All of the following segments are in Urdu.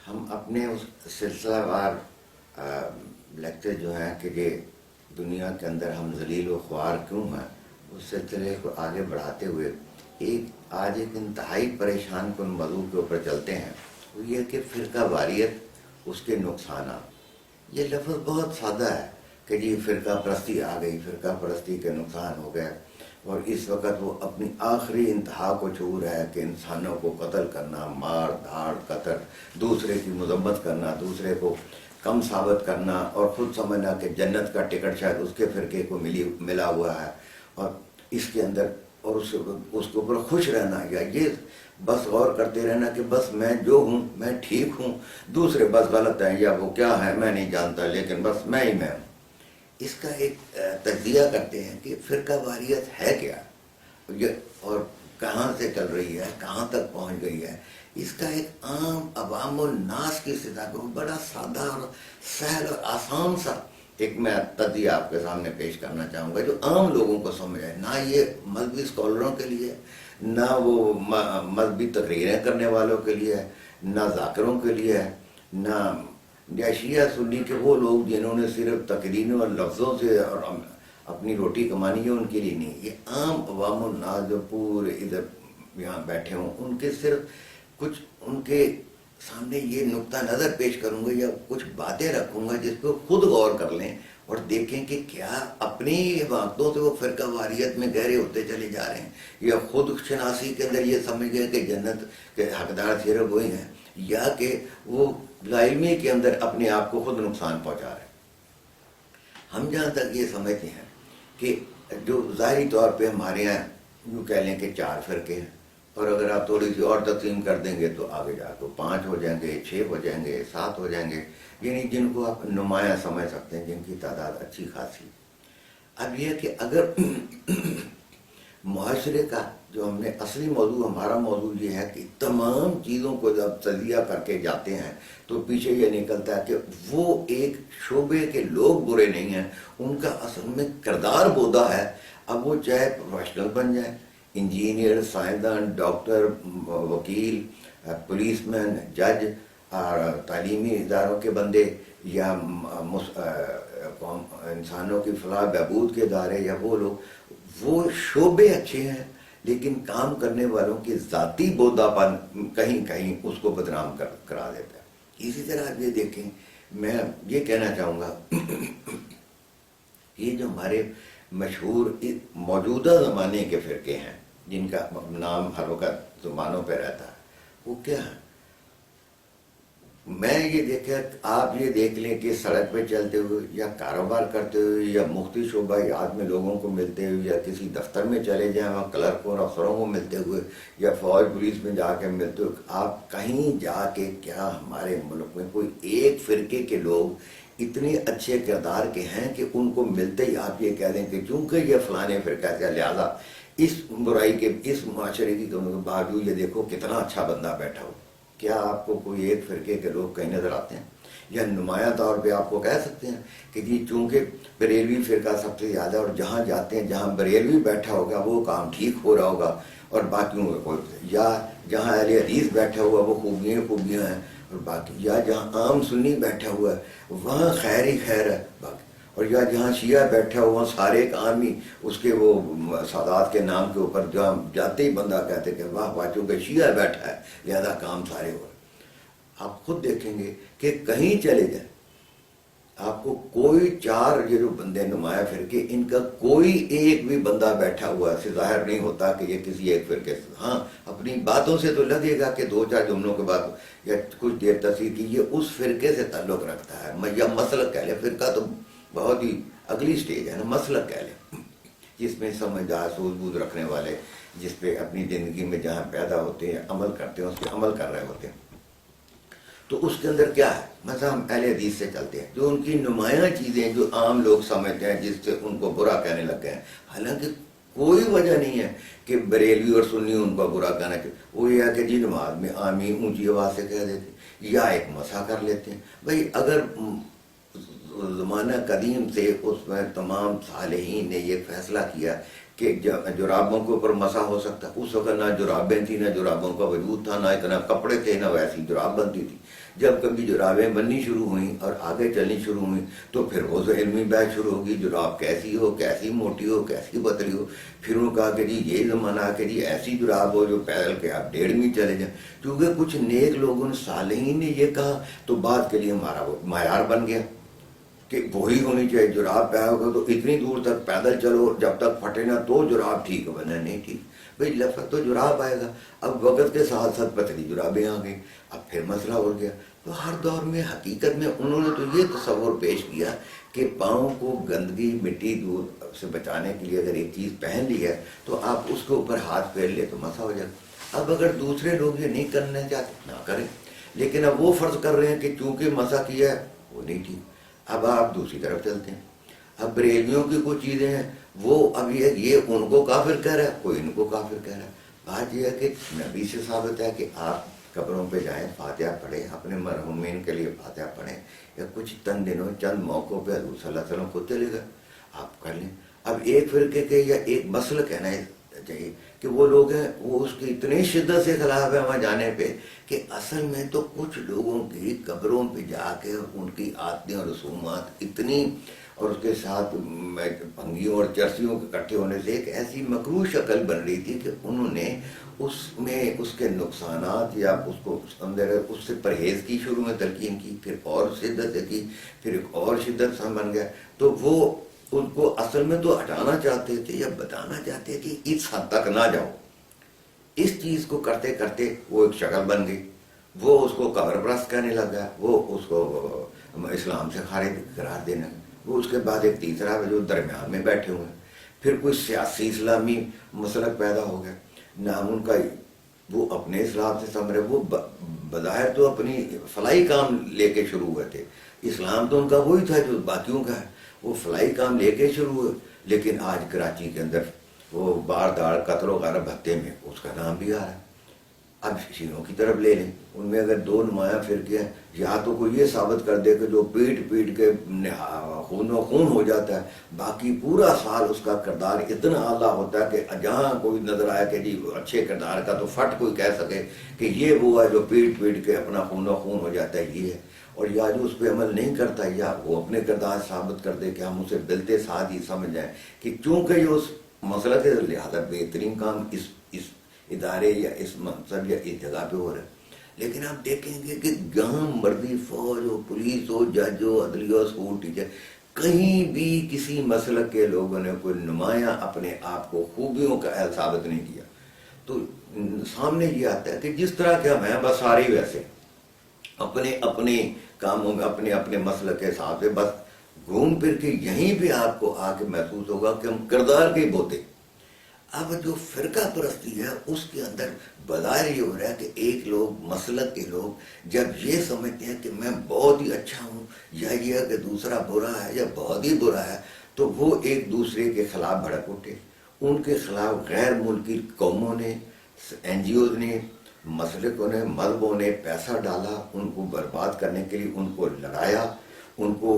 ہم اپنے اس سلسلہ وار لیکچر جو ہیں کہ یہ دنیا کے اندر ہم ذلیل و خوار کیوں ہیں، اس سلسلے کو آگے بڑھاتے ہوئے آج ایک انتہائی پریشان کن موضوع کے اوپر چلتے ہیں، وہ یہ کہ فرقہ واریت، اس کے نقصانات۔ یہ لفظ بہت سادہ ہے کہ جی فرقہ پرستی آ گئی، فرقہ پرستی کے نقصان ہو گئے، اور اس وقت وہ اپنی آخری انتہا کو چھو رہا ہے کہ انسانوں کو قتل کرنا، مار دھاڑ قتل، دوسرے کی مذمت کرنا، دوسرے کو کم ثابت کرنا، اور خود سمجھنا کہ جنت کا ٹکٹ شاید اس کے فرقے کو ملا ہوا ہے، اور اس کے اندر اور اس کے اوپر خوش رہنا، یا یہ بس غور کرتے رہنا کہ بس میں جو ہوں میں ٹھیک ہوں، دوسرے بس غلط ہیں، یا وہ کیا ہے میں نہیں جانتا، لیکن بس میں ہی میں ہوں۔ اس کا ایک تجزیہ کرتے ہیں کہ فرقہ واریت ہے کیا، اور کہاں سے چل رہی ہے، کہاں تک پہنچ گئی ہے۔ اس کا ایک عام عوام الناس کی سطح کو بڑا سادہ اور سہل اور آسان سا ایک میں تجزیہ آپ کے سامنے پیش کرنا چاہوں گا، جو عام لوگوں کو سمجھ آئے، نہ یہ مذہبی اسکالروں کے لیے، نہ وہ مذہبی تقریریں کرنے والوں کے لیے، نہ ذاکروں کے لیے، نہ یا شیعہ سنی کے وہ لوگ جنہوں نے صرف تقریروں اور لفظوں سے اور اپنی روٹی کمانی ہے، ان کے لیے نہیں۔ یہ عام عوام الناس جو پورے ادھر یہاں بیٹھے ہوں، ان کے صرف کچھ ان کے سامنے یہ نقطہ نظر پیش کروں گا، یا کچھ باتیں رکھوں گا جس پہ خود غور کر لیں اور دیکھیں کہ کیا اپنی عبادتوں سے وہ فرقہ واریت میں گہرے ہوتے چلے جا رہے ہیں، یا خود شناسی کے اندر یہ سمجھ گئے کہ جنت کے حقدار صرف وہی ہیں، یا کہ وہ لاعلمی کے اندر اپنے آپ کو خود نقصان پہنچا رہے ہیں۔ ہم جہاں تک یہ سمجھتے ہیں کہ جو ظاہری طور پہ ہمارے یہاں یوں کہہ لیں کہ 4 فرقے ہیں، اور اگر آپ تھوڑی سی اور تقسیم کر دیں گے تو آگے جا کے 5 ہو جائیں گے، 6 ہو جائیں گے، 7 ہو جائیں گے، یعنی جن کو آپ نمایاں سمجھ سکتے ہیں، جن کی تعداد اچھی خاصی۔ اب یہ کہ اگر معاشرے کا جو ہم نے اصلی موضوع، ہمارا موضوع یہ ہے کہ تمام چیزوں کو جب تجزیہ کر کے جاتے ہیں تو پیچھے یہ نکلتا ہے کہ وہ ایک شعبے کے لوگ برے نہیں ہیں، ان کا اصل میں کردار بودا ہے۔ اب وہ چاہے پروفیشنل بن جائیں، انجینئر، سائنسدان، ڈاکٹر، وکیل، پولیس مین، جج، اور تعلیمی اداروں کے بندے، یا انسانوں کی فلاح بہبود کے ادارے، یا وہ لوگ، وہ شعبے اچھے ہیں، لیکن کام کرنے والوں کی ذاتی بوداپن کہیں کہیں اس کو بدنام کرا دیتا ہے۔ اسی طرح آپ یہ دیکھیں، میں یہ کہنا چاہوں گا یہ جو ہمارے مشہور موجودہ زمانے کے فرقے ہیں، جن کا نام ہر وقت زبانوں پہ رہتا ہے، وہ کیا ہے؟ میں یہ دیکھا، آپ یہ دیکھ لیں کہ سڑک پہ چلتے ہوئے، یا کاروبار کرتے ہوئے، یا مختلف شعبہ یاد میں لوگوں کو ملتے ہوئے، یا کسی دفتر میں چلے جائیں وہاں کلرکوں اور افسروں کو ملتے ہوئے، یا فوج پولیس میں جا کے ملتے ہوئے، آپ کہیں جا کے کیا ہمارے ملک میں کوئی ایک فرقے کے لوگ اتنے اچھے کردار کے ہیں کہ ان کو ملتے ہی آپ یہ کہہ دیں کہ چونکہ یہ فلانے فرقہ کا، لہٰذا اس برائی کے، اس معاشرے کی کمیوں کے باوجود یہ دیکھو کتنا اچھا بندہ بیٹھا ہو؟ کیا آپ کو کوئی ایک فرقے کے لوگ کہیں نظر آتے ہیں؟ یا نمایاں طور پہ آپ کو کہہ سکتے ہیں کہ جی چونکہ بریلوی فرقہ سب سے زیادہ، اور جہاں جاتے ہیں جہاں بریلوی بیٹھا ہوگا وہ کام ٹھیک ہو رہا ہوگا، اور باقیوں کا کوئی، یا جہاں اہل حدیث بیٹھا ہوا وہ خوبیاں ہیں، اور باقی، یا جہاں عام سنی بیٹھا ہوا ہے وہاں خیر ہی خیر ہے باقی، اور یا جہاں شیعہ بیٹھا ہوا سارے کام ہی اس کے وہ سادات کے نام کے اوپر جہاں جاتے ہی بندہ کہتے کہ واہ بچوں کے شیعہ بیٹھا ہے لہذا کام سارے ہو رہے۔ آپ خود دیکھیں گے کہ کہیں چلے جائیں آپ کو کوئی 4 یہ جو بندے نمایاں فرقے، ان کا کوئی ایک بھی بندہ بیٹھا ہوا سے ظاہر نہیں ہوتا کہ یہ کسی ایک فرقے سے، ہاں اپنی باتوں سے تو لگے گا کہ 2-4 جملوں کے بعد یا کچھ دیر تصویر کی یہ اس فرقے سے تعلق رکھتا ہے، یا مسلک کہہ لیں، فرقہ تو بہت ہی اگلی سٹیج ہے نا، مسلک کہہ لیں، جس میں سمجھدار سوجھ بوجھ رکھنے والے، جس پہ اپنی زندگی میں جہاں پیدا ہوتے ہیں عمل کرتے ہیں، اس پہ عمل کر رہے ہوتے ہیں۔ تو اس کے اندر کیا ہے؟ مثلا ہم اہل حدیث سے چلتے ہیں، جو ان کی نمایاں چیزیں جو عام لوگ سمجھتے ہیں، جس سے ان کو برا کہنے لگ گئے ہیں، حالانکہ کوئی وجہ نہیں ہے کہ بریلوی اور سنی ان کو برا کہنا چاہیے۔ وہ یہ ہے کہ جی نماز میں آمین اونچی آواز سے کہہ دیتے ہیں، یا ایک مسا کر لیتے ہیں۔ بھائی اگر زمانہ قدیم سے اس میں تمام صالحین نے یہ فیصلہ کیا کہ جرابوں کے اوپر مسا ہو سکتا. اس وقت نہ جرابیں تھیں، نہ جرابوں کا وجود تھا، نہ اتنا کپڑے تھے، نہ ویسی جراب بنتی تھی. جب کبھی جرابیں بننی شروع ہوئیں اور آگے چلنی شروع ہوئیں تو پھر وہ علمی بحث شروع ہوگی، جراب کیسی ہو، کیسی موٹی ہو، کیسی پتلی ہو. پھر انہوں نے کہا کہ جی یہ زمانہ ہے کہ جی ایسی جراب ہو جو پہل کے آپ 1.5 میل چلے جائیں. کیونکہ کچھ نیک لوگوں نے، صالحین نے یہ کہا تو بات کے لیے ہمارا وہ معیار بن گیا کہ وہی ہونی چاہیے. جراب پہ ہوگا تو اتنی دور تک پیدل چلو جب تک پھٹے نہ تو جراب ٹھیک ہے، ورنہ نہیں ٹھیک. بھئی لفظ تو جراب آئے گا. اب وقت کے ساتھ ساتھ پتلی جرابیں آ گئیں، اب پھر مسئلہ ہو گیا. تو ہر دور میں حقیقت میں انہوں نے تو یہ تصور پیش کیا کہ پاؤں کو گندگی مٹی دور سے بچانے کے لیے اگر ایک چیز پہن لی ہے تو آپ اس کے اوپر ہاتھ پھیر لے تو مسا ہو جائے. اب اگر دوسرے لوگ یہ نہیں کرنا چاہتے نہ کریں، لیکن اب وہ فرض کر رہے ہیں کہ چونکہ مسا کیا ہے وہ نہیں ٹھیک. اب آپ دوسری طرف چلتے ہیں. اب بریلویوں کی کچھ چیزیں ہیں وہ اب یہ ان کو کافر کہہ رہا ہے، کوئی ان کو کافر کہہ رہا ہے. بات یہ ہے کہ نبی سے ثابت ہے کہ آپ قبروں پہ جائیں، فاتحہ پڑھیں، اپنے مرحومین کے لیے فاتحہ پڑھیں، یا کچھ دنوں چند موقعوں پہ حضور صلی اللہ علیہ وسلم خود چلے گا آپ کر لیں. اب ایک فرقے کے یا ایک مسلک کہنا چاہیے کہ وہ لوگ ہیں وہ اس کی اتنی شدت سے خلاف ہے وہاں جانے پہ کہ اصل میں تو کچھ لوگوں کی قبروں پہ جا کے ان کی عادتیں اور رسومات اتنی، اور اس کے ساتھ بھنگیوں اور چرسیوں کے اکٹھے ہونے سے ایک ایسی مکروہ شکل بن رہی تھی کہ انہوں نے اس میں اس کے نقصانات یا اس کو اندر اس سے پرہیز کی شروع میں تلقین کی، پھر اور شدت سے کی، پھر ایک اور شدت سے بن گیا. تو وہ ان کو اصل میں تو ہٹانا چاہتے تھے یا بتانا چاہتے کہ اس حد تک نہ جاؤ. اس چیز کو کرتے کرتے وہ ایک شکل بن گئی. وہ اس کو قبر پرست کہنے لگا، وہ اس کو اسلام سے خارج قرار دینے لگا. وہ اس کے بعد ایک تیسرا جو درمیان میں بیٹھے ہوئے ہیں. پھر کوئی سیاسی اسلامی مسلک پیدا ہو گیا. نہ ان کا وہ اپنے اسلام سے سمجھ رہے، وہ بظاہر تو اپنی فلاحی کام لے کے شروع ہوئے تھے. اسلام تو ان کا وہی تھا جو باقیوں کا ہے، وہ فلاحی کام لے کے شروع ہوئے. لیکن آج کراچی کے اندر وہ بار دار قتل و غارت بھتے میں اس کا نام بھی آ رہا ہے. اب شیعوں کی طرف لے لیں، ان میں اگر 2 نمایاں فرقے ہیں، یا تو کوئی یہ ثابت کر دے کہ جو پیٹ کے خون و خون ہو جاتا ہے، باقی پورا سال اس کا کردار اتنا اعلیٰ ہوتا ہے کہ جہاں کوئی نظر آیا کہ جی اچھے کردار کا تو فٹ کوئی کہہ سکے کہ یہ وہ ہے جو پیٹ کے اپنا خون و خون ہو جاتا ہے یہ ہے. اور یا جو اس پہ عمل نہیں کرتا، یا وہ اپنے کردار ثابت کر دے کہ ہم اسے بلتے ساتھ ہی سمجھ جائیں کہ چونکہ یہ اس مسئلہ کے لہٰذا بہترین کام اس ادارے یا اس منصب یا اس جگہ پہ ہو رہا ہے. لیکن آپ دیکھیں گے کہ جہاں مردی فوج ہو، پولیس ہو، جج ہو، عدلیہ ہو، اسکول ٹیچر، کہیں بھی کسی مسلک کے لوگوں نے کوئی نمایاں اپنے آپ کو خوبیوں کا اہل ثابت نہیں کیا. تو سامنے یہ آتا ہے کہ جس طرح کے ہم ہیں بس سارے ویسے اپنے اپنے کاموں میں اپنے اپنے مسلک کے حساب سے بس گھوم پھر کے یہیں پہ آپ کو آ کے محسوس ہوگا کہ ہم کردار کے بوتے. اب جو فرقہ پرستی ہے اس کے اندر بظاہر یہ ہو رہا ہے کہ ایک لوگ مسلک کے لوگ جب یہ سمجھتے ہیں کہ میں بہت ہی اچھا ہوں، یا یہ کہ دوسرا برا ہے یا بہت ہی برا ہے، تو وہ ایک دوسرے کے خلاف بھڑک اٹھے. ان کے خلاف غیر ملکی قوموں نے، این جی اوز نے، مسلکوں نے، مذہبوں نے پیسہ ڈالا، ان کو برباد کرنے کے لیے ان کو لڑایا، ان کو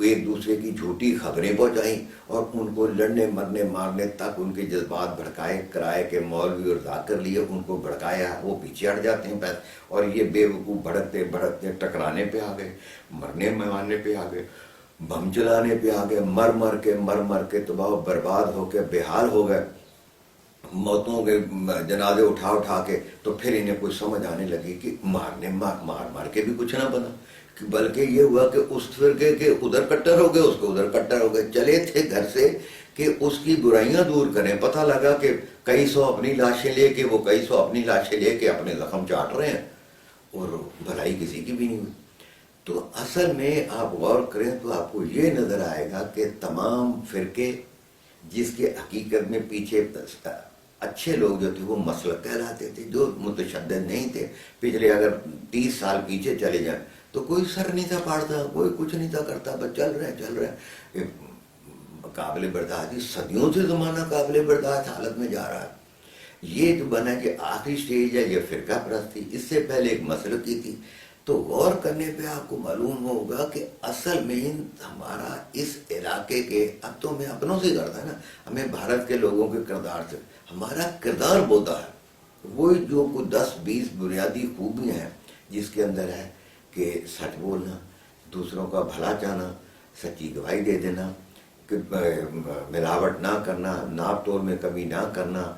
ایک دوسرے کی جھوٹی خبریں پہنچائیں اور ان کو لڑنے مرنے مارنے تک ان کے جذبات بھڑکائے، کرائے کے مولوی اور ذاکر لیے ان کو بھڑکایا. وہ پیچھے ہٹ جاتے ہیں اور یہ بے وقوف بھڑکتے بھڑکتے ٹکرانے پہ آ گئے، مرنے مارنے پہ آ گئے، بم چلانے پہ آ گئے، مر مر کے تباہ و برباد ہو کے بے حال ہو گئے، موتوں کے جنازے اٹھا کے. تو پھر انہیں کچھ سمجھ آنے لگی کہ مار کے بھی کچھ نہ بنا، بلکہ یہ ہوا کہ اس فرقے کے ادھر کٹر ہو گئے، اس کو ادھر کٹر ہو گئے. چلے تھے گھر سے کہ اس کی برائیاں دور کریں، پتہ لگا کہ کئی سو اپنی لاشیں لے کے وہ کئی سو اپنی لاشیں لے کے اپنے زخم چاٹ رہے ہیں اور بھلائی کسی کی بھی نہیں ہوئی. تو اصل میں آپ غور کریں تو آپ کو یہ نظر آئے گا کہ تمام فرقے جس کے حقیقت میں پیچھے اچھے لوگ جو تھے وہ مسلک کہلاتے تھے، جو متشدد نہیں تھے. پچھلے اگر 30 سال پیچھے چلے جائیں تو کوئی سر نہیں تھا پاڑتا، کوئی کچھ نہیں تھا کرتا، بس چل رہے ہیں. قابل برداشت، صدیوں سے زمانہ قابل برداشت حالت میں جا رہا ہے. یہ جو بنا کہ آخری سٹیج ہے یہ فرقہ پرستی. اس سے پہلے ایک مسلک کی تھی، تو غور کرنے پہ آپ کو معلوم ہوگا کہ اصل میں ہمارا اس علاقے کے، اب تو ہمیں اپنوں سے کرتا ہے نا، ہمیں بھارت کے لوگوں کے کردار سے ہمارا کردار بولتا ہے، وہی جو کوئی 10-20 بنیادی خوبیاں ہیں جس کے اندر ہے کہ سچ بولنا، دوسروں کا بھلا چاہنا، سچی گواہی دے دینا، کہ ملاوٹ نہ کرنا، ناپ تول میں کمی نہ کرنا،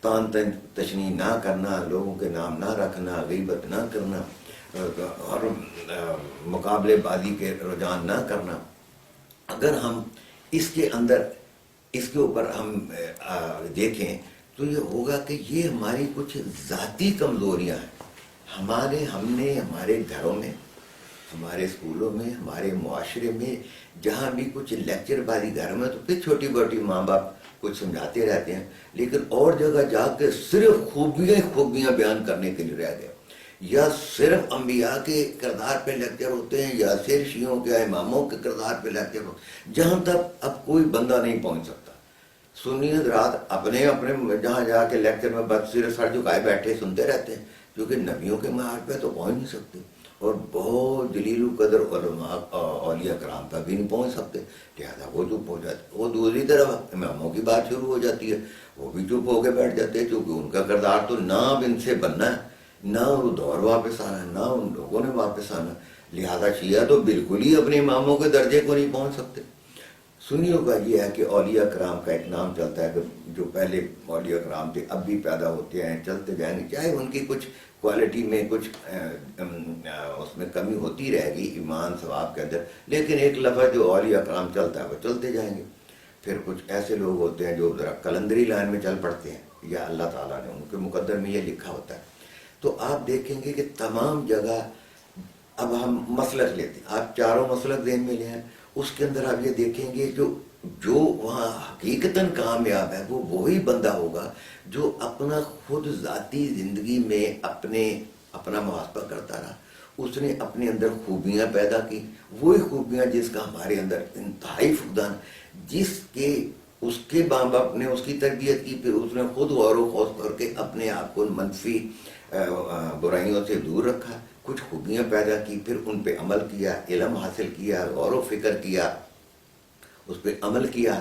تان تشنی نہ کرنا، لوگوں کے نام نہ رکھنا، غیبت نہ کرنا، اور مقابلے بازی کے رجحان نہ کرنا۔ اگر ہم اس کے اندر، اس کے اوپر ہم دیکھیں تو یہ ہوگا کہ یہ ہماری کچھ ذاتی کمزوریاں ہیں۔ ہم نے ہمارے گھروں میں، ہمارے اسکولوں میں، ہمارے معاشرے میں جہاں بھی کچھ لیکچر بازی، گھر میں تو پھر چھوٹی موٹی ماں باپ کچھ سمجھاتے رہتے ہیں، لیکن اور جگہ جا کے صرف خوبیاں بیان کرنے کے لیے رہ گئے، یا صرف انبیاء کے کردار پہ لیکچر ہوتے ہیں، یا صرف شیعوں کے اماموں کے کردار پہ لیکچر ہوتے ہیں، جہاں تک اب کوئی بندہ نہیں پہنچ سکتا۔ سنی حضرات اپنے جہاں جا کے لیکچر میں بس صرف سر جھکائے بیٹھے سنتے رہتے ہیں، کیونکہ نبیوں کے معیار پہ تو پہنچ نہیں سکتے، اور بہت جلیل القدر علماء اولیاء کرام پہ بھی نہیں پہنچ سکتے، لہٰذا وہ چپ ہو جاتے۔ وہ دوسری طرف اماموں کی بات شروع ہو جاتی ہے، وہ بھی چپ ہو کے بیٹھ جاتے ہیں، کیونکہ ان کا کردار تو نہ اب ان سے بننا ہے، نہ وہ دور واپس آنا ہے، نہ ان لوگوں نے واپس آنا، لہٰذا شیعہ تو بالکل ہی اپنے اماموں کے درجے کو نہیں پہنچ سکتے۔ سنیوں کا یہ ہے کہ اولیاء کرام کا ایک نام چلتا ہے کہ جو پہلے اولیاء کرام تھے اب بھی پیدا ہوتے ہیں، چلتے جائیں گے، چاہے ان کی کچھ کوالٹی میں کچھ اس میں کمی ہوتی رہے گی ایمان ثواب کے اندر، لیکن ایک لفظ جو اولیاء کرام چلتا ہے وہ چلتے جائیں گے۔ پھر کچھ ایسے لوگ ہوتے ہیں جو ذرا کلندری لائن میں چل پڑتے ہیں، یا اللہ تعالیٰ نے ان کے مقدر میں یہ لکھا ہوتا ہے۔ تو آپ دیکھیں گے کہ تمام جگہ، اب ہم مسلک لیتے ہیں، آپ چاروں مسلک ذہن میں لے ہیں، اس کے اندر آپ یہ دیکھیں گے جو وہاں حقیقتاً کامیاب ہے وہ وہی بندہ ہوگا جو اپنا خود ذاتی زندگی میں اپنا محاسبہ کرتا رہا، اس نے اپنے اندر خوبیاں پیدا کی، وہی خوبیاں جس کا ہمارے اندر انتہائی فقدان، اس کے ماں باپ نے اس کی تربیت کی، پھر اس نے خود غور و خوض کر کے اپنے آپ کو منفی برائیوں سے دور رکھا، کچھ خوبیاں پیدا کی، پھر ان پہ عمل کیا، علم حاصل کیا، غور و فکر کیا، اس پہ عمل کیا،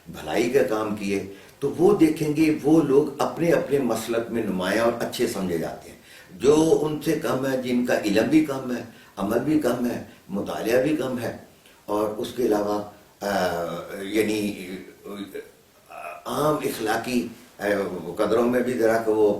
بھلائی کا کام کیے، تو وہ دیکھیں گے وہ لوگ اپنے اپنے مسلک میں نمایاں اور اچھے سمجھے جاتے ہیں۔ جو ان سے کم ہے، جن کا علم بھی کم ہے، عمل بھی کم ہے، مطالعہ بھی کم ہے، اور اس کے علاوہ یعنی عام اخلاقی قدروں میں بھی ذرا کہ وہ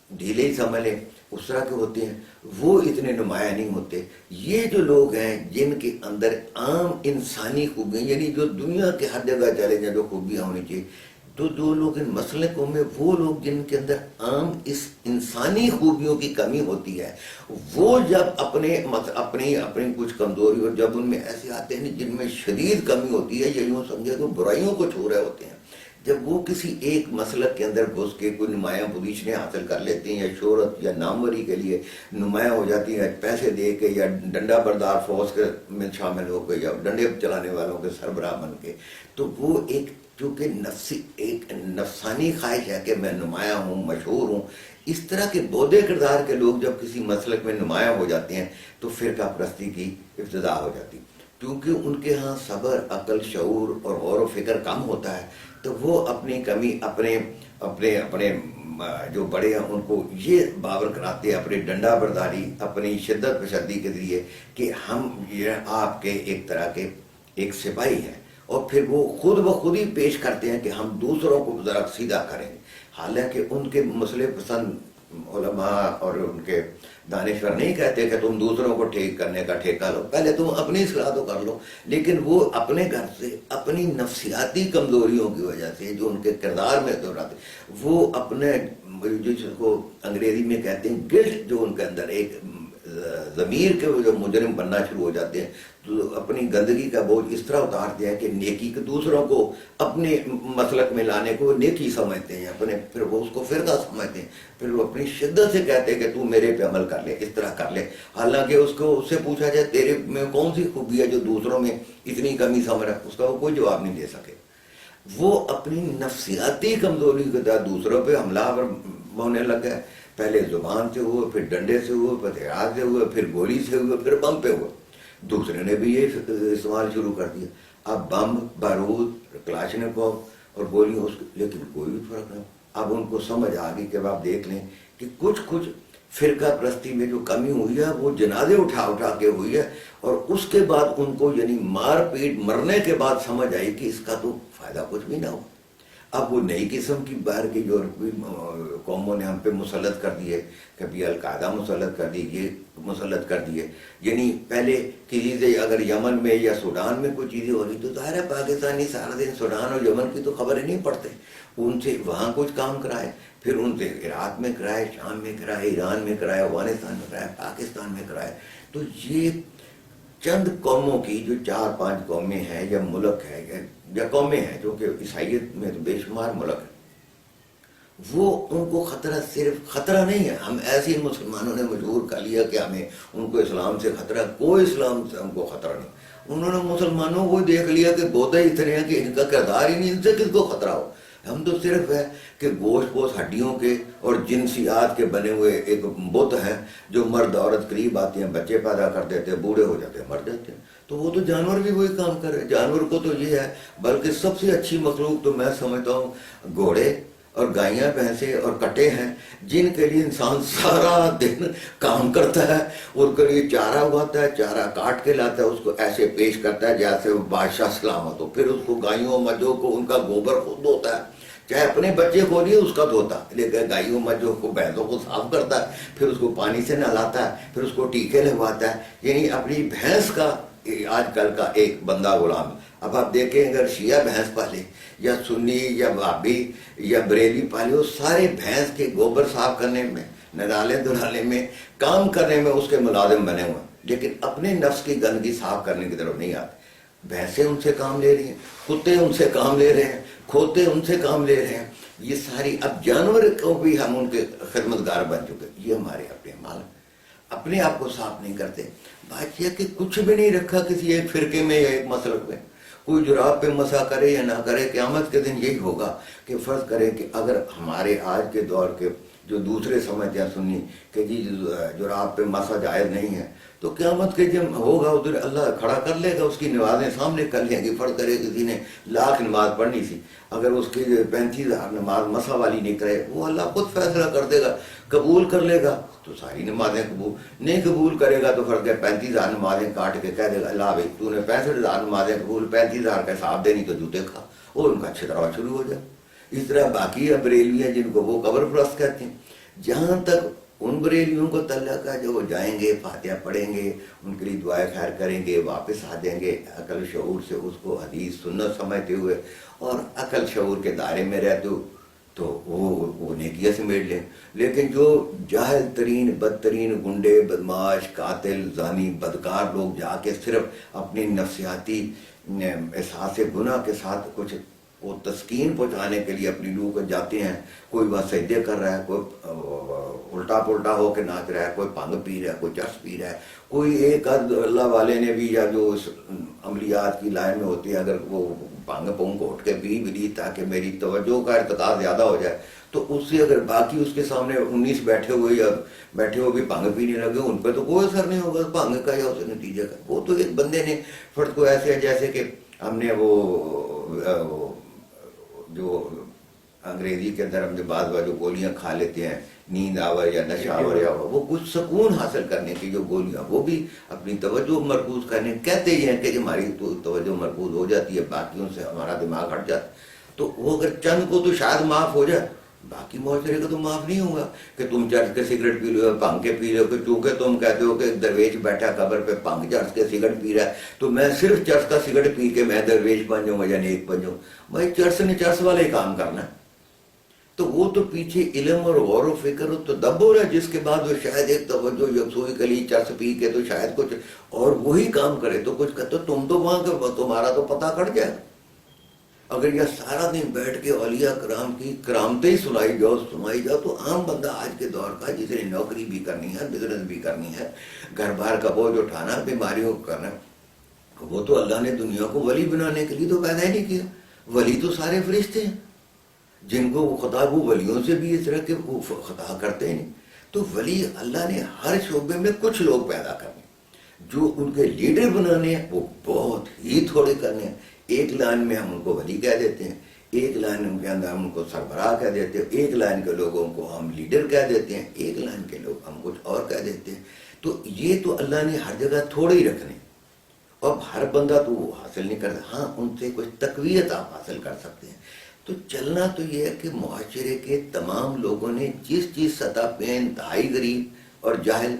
ڈھیلے ہی سمجھ لیں، اس طرح کے ہوتے ہیں، وہ اتنے نمایاں نہیں ہوتے۔ یہ جو لوگ ہیں جن کے اندر عام انسانی خوبیاں، یعنی جو دنیا کے ہر جگہ چلے جائیں جو خوبیاں ہونی چاہیے، تو جو لوگ ان مسلکوں میں، وہ لوگ جن کے اندر عام اس انسانی خوبیوں کی کمی ہوتی ہے، وہ جب اپنی کچھ کمزوری، اور جب ان میں ایسے آتے ہیں جن میں شدید کمی ہوتی ہے، یا یوں سمجھے کہ برائیوں کو چھو رہے ہوتے ہیں، جب وہ کسی ایک مسلک کے اندر گھس کے کوئی نمایاں پوزیشنیں حاصل کر لیتے ہیں، یا شہرت یا ناموری کے لیے نمایاں ہو جاتی ہیں، پیسے دے کے یا ڈنڈا بردار فوج کے میں شامل ہو کے، یا ڈنڈے چلانے والوں کے سربراہ بن کے، تو وہ چونکہ ایک نفسانی خواہش ہے کہ میں نمایاں ہوں، مشہور ہوں، اس طرح کے بودے کردار کے لوگ جب کسی مسلک میں نمایاں ہو جاتے ہیں تو فرقہ پرستی کی ابتدا ہو جاتی، کیونکہ ان کے ہاں صبر، عقل، شعور اور غور و فکر کم ہوتا ہے، تو وہ اپنی کمی اپنے جو بڑے ہیں ان کو یہ باور کراتے ہیں اپنی ڈنڈا برداری، اپنی شدت پسندی کے ذریعے، کہ ہم یہ آپ کے ایک طرح کے ایک سپاہی ہیں، اور پھر وہ خود بخود ہی پیش کرتے ہیں کہ ہم دوسروں کو ذرا سیدھا کریں گے، حالانکہ ان کے مسئلے پسند علماء اور ان کے دانشور نہیں کہتے کہ تم دوسروں کو ٹھیک کرنے کا ٹھیکہ لو، پہلے تم اپنی اصلاح تو کر لو، لیکن وہ اپنے گھر سے اپنی نفسیاتی کمزوریوں کی وجہ سے جو ان کے کردار میں تو رہتے، وہ اپنے جس کو انگریزی میں کہتے ہیں گلٹ، جو ان کے اندر ایک ضمیر کے جو مجرم بننا شروع ہو جاتے ہیں، تو اپنی گندگی کا بوجھ اس طرح اتارتے ہیں کہ نیکی کے دوسروں کو اپنے مسلک میں لانے کو نیکی سمجھتے ہیں، پھر وہ اس کو فرقہ سمجھتے ہیں، پھر وہ اپنی شدت سے کہتے ہیں کہ تو میرے پہ عمل کر لے، اس طرح کر لے، حالانکہ اس سے پوچھا جائے تیرے میں کون سی خوبی ہے جو دوسروں میں اتنی کمی سمجھ رہا ہے، اس کا وہ کوئی جواب نہیں دے سکے۔ وہ اپنی نفسیاتی کمزوری کے تحت دوسروں پہ حملہ ہونے لگا ہے، پہلے زبان سے ہوئے، پھر ڈنڈے سے ہوئے، پھر ہتھیار سے ہوئے، پھر گولی سے ہوئے، پھر بم پہ ہوئے. دوسرے نے بھی یہ استعمال شروع کر دیا. اب بم، بارود، کلاشنکوف اور گولیوں لیکن کوئی بھی فرق نہیں. اب ان کو سمجھ آ گئی کہ اب آپ دیکھ لیں کہ کچھ فرقہ پرستی میں جو کمی ہوئی ہے وہ جنازے اٹھا کے ہوئی ہے. اور اس کے بعد ان کو یعنی مار پیٹ مرنے کے بعد سمجھ آئی کہ اس کا تو فائدہ کچھ بھی نہ ہو. اب وہ نئی قسم کی باہر کی جو قوموں نے ہم پہ مسلط کر دیے، کبھی القاعدہ مسلط کر دی، یہ مسلط کر دیے. یعنی پہلے کسی سے اگر یمن میں یا سوڈان میں کوئی چیزیں ہو رہی تو ظاہر ہے پاکستانی سارا دن سوڈان اور یمن کی تو خبریں نہیں پڑتے. ان سے وہاں کچھ کام کرائے، پھر ان سے عراق میں کرائے، شام میں کرائے، ایران میں کرائے، افغانستان میں کرائے، پاکستان میں کرائے. تو یہ چند قوموں کی جو 4-5 قومیں ہیں یا ملک ہے یا قومیں ہیں جو کہ عیسائیت میں تو بے شمار ملک ہے، وہ ان کو خطرہ صرف خطرہ نہیں ہے. ہم ایسے ہی مسلمانوں نے مجبور کر لیا کہ ہمیں ان کو اسلام سے خطرہ، کوئی اسلام سے ہم کو خطرہ نہیں. انہوں نے مسلمانوں کو دیکھ لیا کہ بودھے اتنے ہیں کہ ان کا کردار ہی نہیں، ان سے کس کو خطرہ ہو. ہم تو صرف ہے کہ گوشت پوش ہڈیوں کے اور جنسیات کے بنے ہوئے ایک بت ہیں جو مرد عورت قریب آتے ہیں، بچے پیدا کر دیتے ہیں، بوڑھے ہو جاتے ہیں، مر جاتے ہیں. تو وہ تو جانور بھی وہی کام کرے. جانور کو تو یہ ہے، بلکہ سب سے اچھی مخلوق تو میں سمجھتا ہوں گھوڑے اور گائیاں بھینسیں اور کٹے ہیں، جن کے لیے انسان سارا دن کام کرتا ہے. ان کے لیے چارہ اگاتا ہے، چارہ کاٹ کے لاتا ہے، اس کو ایسے پیش کرتا ہے جیسے وہ بادشاہ سلامت ہو. پھر اس کو گائیوں مجھوں کو ان کا گوبر خود دھوتا ہے، چاہے اپنے بچے کو نہیں اس کا دھوتا، لیکن گائیوں مجھوں کو بھینسوں کو صاف کرتا ہے، پھر اس کو پانی سے نہلاتا ہے، پھر اس کو ٹیکے لگواتا ہے. یعنی اپنی بھینس کا آج کل کا ایک بندہ غلام. اب آپ دیکھیں اگر شیعہ بھینس پالے یا سنی یا وہابی یا بریلی پالے، وہ سارے بھینس کے گوبر صاف کرنے میں، نالے دھلالے میں، کام کرنے میں اس کے ملازم بنے ہوئے ہیں، لیکن اپنے نفس کی گندگی صاف کرنے کی طرف نہیں آتے. بھینسیں ان سے کام لے رہی ہیں، کتے ان سے کام لے رہے ہیں، کھوتے ان سے کام لے رہے ہیں. یہ ساری اب جانور کو بھی ہم ان کے خدمتگار بن چکے. یہ ہمارے اپنے مال اپنے آپ کو صاف نہیں کرتے. بات یہ کہ کچھ بھی نہیں رکھا کسی ایک فرقے میں یا ایک مسلک میں. کوئی جراب پہ مسا کرے یا نہ کرے، قیامت کے دن یہی ہوگا کہ فرض کرے کہ اگر ہمارے آج کے دور کے جو دوسرے سمجھتے ہیں سنی کہ جی جراب پہ مسا جائز نہیں ہے، تو قیامت کے جب ہوگا ادھر اللہ کھڑا کر لے گا، اس کی نمازیں سامنے کر لیں گی. فرض کرے کسی نے 1,00,000 نماز پڑھنی تھی، اگر اس کی 35,000 نماز مسا والی نہیں کرے، وہ اللہ خود فیصلہ کر دے گا. قبول کر لے گا تو ساری نمازیں قبول، نہیں قبول کرے گا تو فرض ہے 35,000 نمازیں کاٹ کے کہہ دے گا اللہ بھائی تو نے 65,000 نمازیں قبول، 35,000 کا حساب دینی تو جوتے کھا، اور ان کا چھتراوا شروع ہو جائے. اس طرح باقی بریلی ہیں جن کو وہ قبر پرست کہتے ہیں. جہاں تک ان بریلیوں کو تعلق ہے جو وہ جائیں گے، فاتحہ پڑھیں گے، ان کے لیے دعائیں خیر کریں گے، واپس آ جائیں گے عقل شعور سے اس کو حدیث سنت سمجھتے ہوئے اور عقل شعور کے دائرے میں رہتے ہو، تو وہ نیکیاں سمیٹ لیں. لیکن جو جاہل ترین بدترین گنڈے، بدماش، قاتل، زانی، بدکار لوگ جا کے صرف اپنی نفسیاتی احساس گناہ کے ساتھ کچھ وہ تسکین پہنچانے کے لیے اپنی روح کو جاتے ہیں، کوئی وہاں سجدے کر رہا ہے، کوئی الٹا پلٹا ہو کے ناچ رہا ہے، کوئی بھنگ پی رہا ہے، کوئی چرس پی رہا ہے، کوئی ایک اللہ والے نے بھی یا جو اس عملیات کی لائن میں ہوتی ہے اگر وہ بھنگ پونگ اٹھ کے پی بھی دی تاکہ میری توجہ کا ارتقا زیادہ ہو جائے، تو اس سے اگر باقی اس کے سامنے 19 بیٹھے ہوئے یا بیٹھے ہوئے بھی بھنگ پینے لگے، ان پہ تو کوئی اثر نہیں ہوگا بھنگ کا یا اس نتیجے کا. وہ تو ایک بندے نے فرد کو ایسے ہے جیسے کہ ہم نے وہ جو انگریزی کے اندر ہم نے بعض جو گولیاں کھا لیتے ہیں نیند آور یا نشہ آور یا وہ کچھ سکون حاصل کرنے کی جو گولیاں، وہ بھی اپنی توجہ مرکوز کرنے کہتے ہی ہیں کہ ہماری توجہ مرکوز ہو جاتی ہے، باقیوں سے ہمارا دماغ ہٹ جاتا ہے. تو وہ اگر چند کو تو شاید معاف ہو جائے، باقی معاشرے کا تو معاف نہیں ہوگا کہ تم چرس کے سگریٹ پی لو، بھنگ کے پی لو، کہ چونکہ تم کہتے ہو کہ درویش بیٹھا قبر پہ بھنگ چرس کے سگریٹ پی رہا ہے تو میں صرف چرس کا سگریٹ پی کے میں درویش بن جاؤں یا نیک بن جاؤں. بھائی چرس نے چرس والے کام کرنا ہے. تو وہ تو پیچھے علم اور غور و فکر و تدبر ہے جس کے بعد وہ شاید ایک توجہ یکسوئی کے لیے چرس پی کے تو شاید کچھ اور وہی کام کرے تو کچھ کہتے تم تو وہاں کے تمہارا تو پتہ کٹ جائے. اگر یہ سارا دن بیٹھ کے اولیاء کرام کی کرامتیں سنائی جاؤ تو عام بندہ آج کے دور کا جس نے نوکری بھی کرنی ہے، بزنس بھی کرنی ہے، گھر بار کا بوجھ اٹھانا، بیماریوں کو کرنا، وہ تو اللہ نے دنیا کو ولی بنانے کے لیے تو پیدا ہی نہیں کیا. ولی تو سارے فرشتے ہیں جن کو وہ خطا وہ ولیوں سے بھی اس طرح کے وہ خطا کرتے ہیں. تو ولی اللہ نے ہر شعبے میں کچھ لوگ پیدا کرنے، جو ان کے لیڈر بنانے ہیں وہ بہت ہی تھوڑے کرنے ہیں. ایک لائن میں ہم ان کو ولی کہہ دیتے ہیں، ایک لائن ان کے اندر ہم ان کو سربراہ کہہ دیتے ہیں، ایک لائن کے لوگوں کو ہم لیڈر کہہ دیتے ہیں، ایک لائن کے لوگ ہم کچھ اور کہہ دیتے ہیں. تو یہ تو اللہ نے ہر جگہ تھوڑے ہی رکھنے، اور ہر بندہ تو وہ حاصل نہیں کرتا. ہاں ان سے کچھ تقویت آپ حاصل کر سکتے ہیں. تو چلنا تو یہ ہے کہ معاشرے کے تمام لوگوں نے جس چیز سطح پہ انتہائی غریب اور جاہل،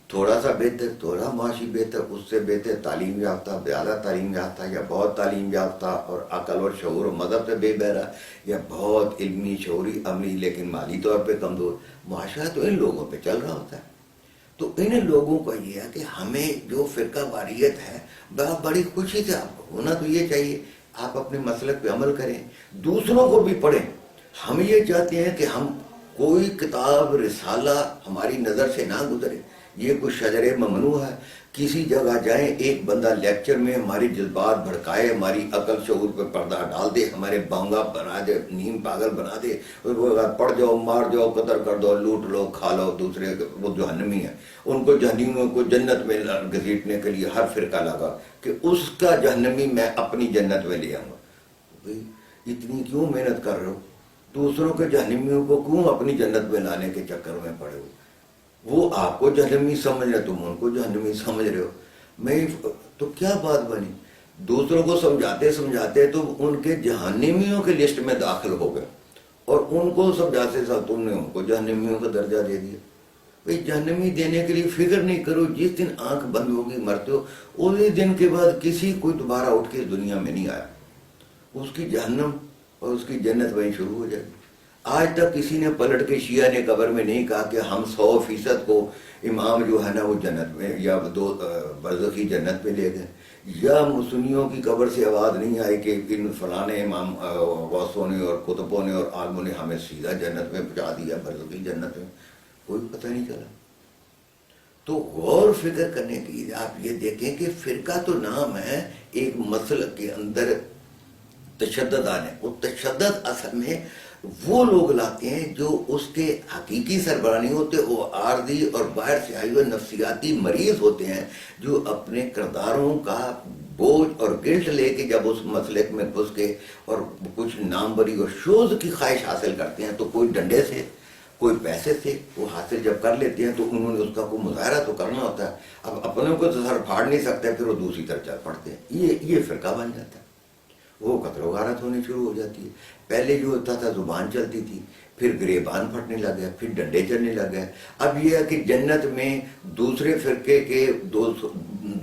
تھوڑا سا بہتر، تھوڑا معاشی بہتر، اس سے بہتر تعلیم یافتہ، زیادہ تعلیم یافتہ، یا بہت تعلیم یافتہ اور عقل اور شعور و مذہب سے بے بہرا، یا بہت علمی شعوری عملی لیکن مالی طور پہ کمزور، معاشرہ تو ان لوگوں پہ چل رہا ہوتا ہے. تو ان لوگوں کا یہ ہے کہ ہمیں جو فرقہ واریت ہے بڑی خوشی سے آپ کو ہونا تو یہ چاہیے، آپ اپنے مسلک پہ عمل کریں، دوسروں کو بھی پڑھیں. ہم یہ چاہتے ہیں کہ ہم کوئی کتاب رسالہ ہماری نظر سے نہ گزرے. یہ کوئی شجر ممنوع ہے. کسی جگہ جائیں، ایک بندہ لیکچر میں ہماری جذبات بھڑکائے، ہماری عقل شعور پہ پردہ ڈال دے، ہمارے بونگا بنا دے، نیم پاگل بنا دے، پڑھ جاؤ، مار جاؤ، قتل کر دو، لوٹ لو، کھا لو. دوسرے وہ جہنمی ہیں، ان کو جہنمیوں کو جنت میں گھسیٹنے کے لیے ہر فرقہ لگا کہ اس کا جہنمی میں اپنی جنت میں لے آؤں گا. اتنی کیوں محنت کر رہے ہو؟ دوسروں کے جہنمیوں کو کیوں اپنی جنت میں لانے کے چکر میں پڑے ہو؟ وہ آپ کو جہنمی سمجھ رہے، تم ان کو جہنمی سمجھ رہے ہو. میں تو کیا بات بنی؟ دوسروں کو سمجھاتے سمجھاتے تو ان کے جہنمیوں کے لسٹ میں داخل ہو گئے، اور ان کو سمجھاتے ساتھ تم نے ان کو جہنمیوں کا درجہ دے دیا. بھائی جہنمی دینے کے لیے فکر نہیں کرو. جس دن آنکھ بند ہوگی مرتے ہو، اسی دن کے بعد کسی کوئی دوبارہ اٹھ کے اس دنیا میں نہیں آیا. اس کی جہنم اور اس کی جنت وہیں شروع ہو جائے گی. آج تک کسی نے پلٹ کے شیعہ نے قبر میں نہیں کہا کہ ہم 100% کو امام جو ہے نا وہ جنت میں یا دو برزخی جنت میں لے گئے، یا سنیوں کی قبر سے آواز نہیں آئی کہ ان فلانے امام غوثوں نے اور کتبوں نے اور عالموں نے ہمیں سیدھا جنت میں پہنچا دیا، برزخی جنت میں. کوئی پتہ نہیں چلا. تو غور فکر کرنے کی آپ یہ دیکھیں کہ فرقہ تو نام ہے، ایک مسلک کے اندر تشدد آنے. وہ تشدد اصل میں وہ لوگ لاتے ہیں جو اس کے حقیقی سربراہ نہیں ہوتے، وہ عارضی اور باہر سے آئے ہوئے نفسیاتی مریض ہوتے ہیں، جو اپنے کرداروں کا بوجھ اور گلٹ لے کے جب اس مسلک میں گھس کے اور کچھ ناموری اور شوز کی خواہش حاصل کرتے ہیں، تو کوئی ڈنڈے سے کوئی پیسے سے وہ حاصل جب کر لیتے ہیں تو انہوں نے اس کا کوئی مظاہرہ تو کرنا ہوتا ہے. اب اپنوں کو تو سر پھاڑ نہیں سکتے، پھر وہ دوسری طرف چل پڑتے ہیں. یہ فرقہ بن جاتا ہے. وہ قتل و غارت ہونے شروع ہو جاتی ہے. پہلے جو ہوتا تھا زبان چلتی تھی، پھر گریبان پھٹنے لگ گیا، پھر ڈنڈے چلنے لگ گئے. اب یہ ہے کہ جنت میں دوسرے فرقے کے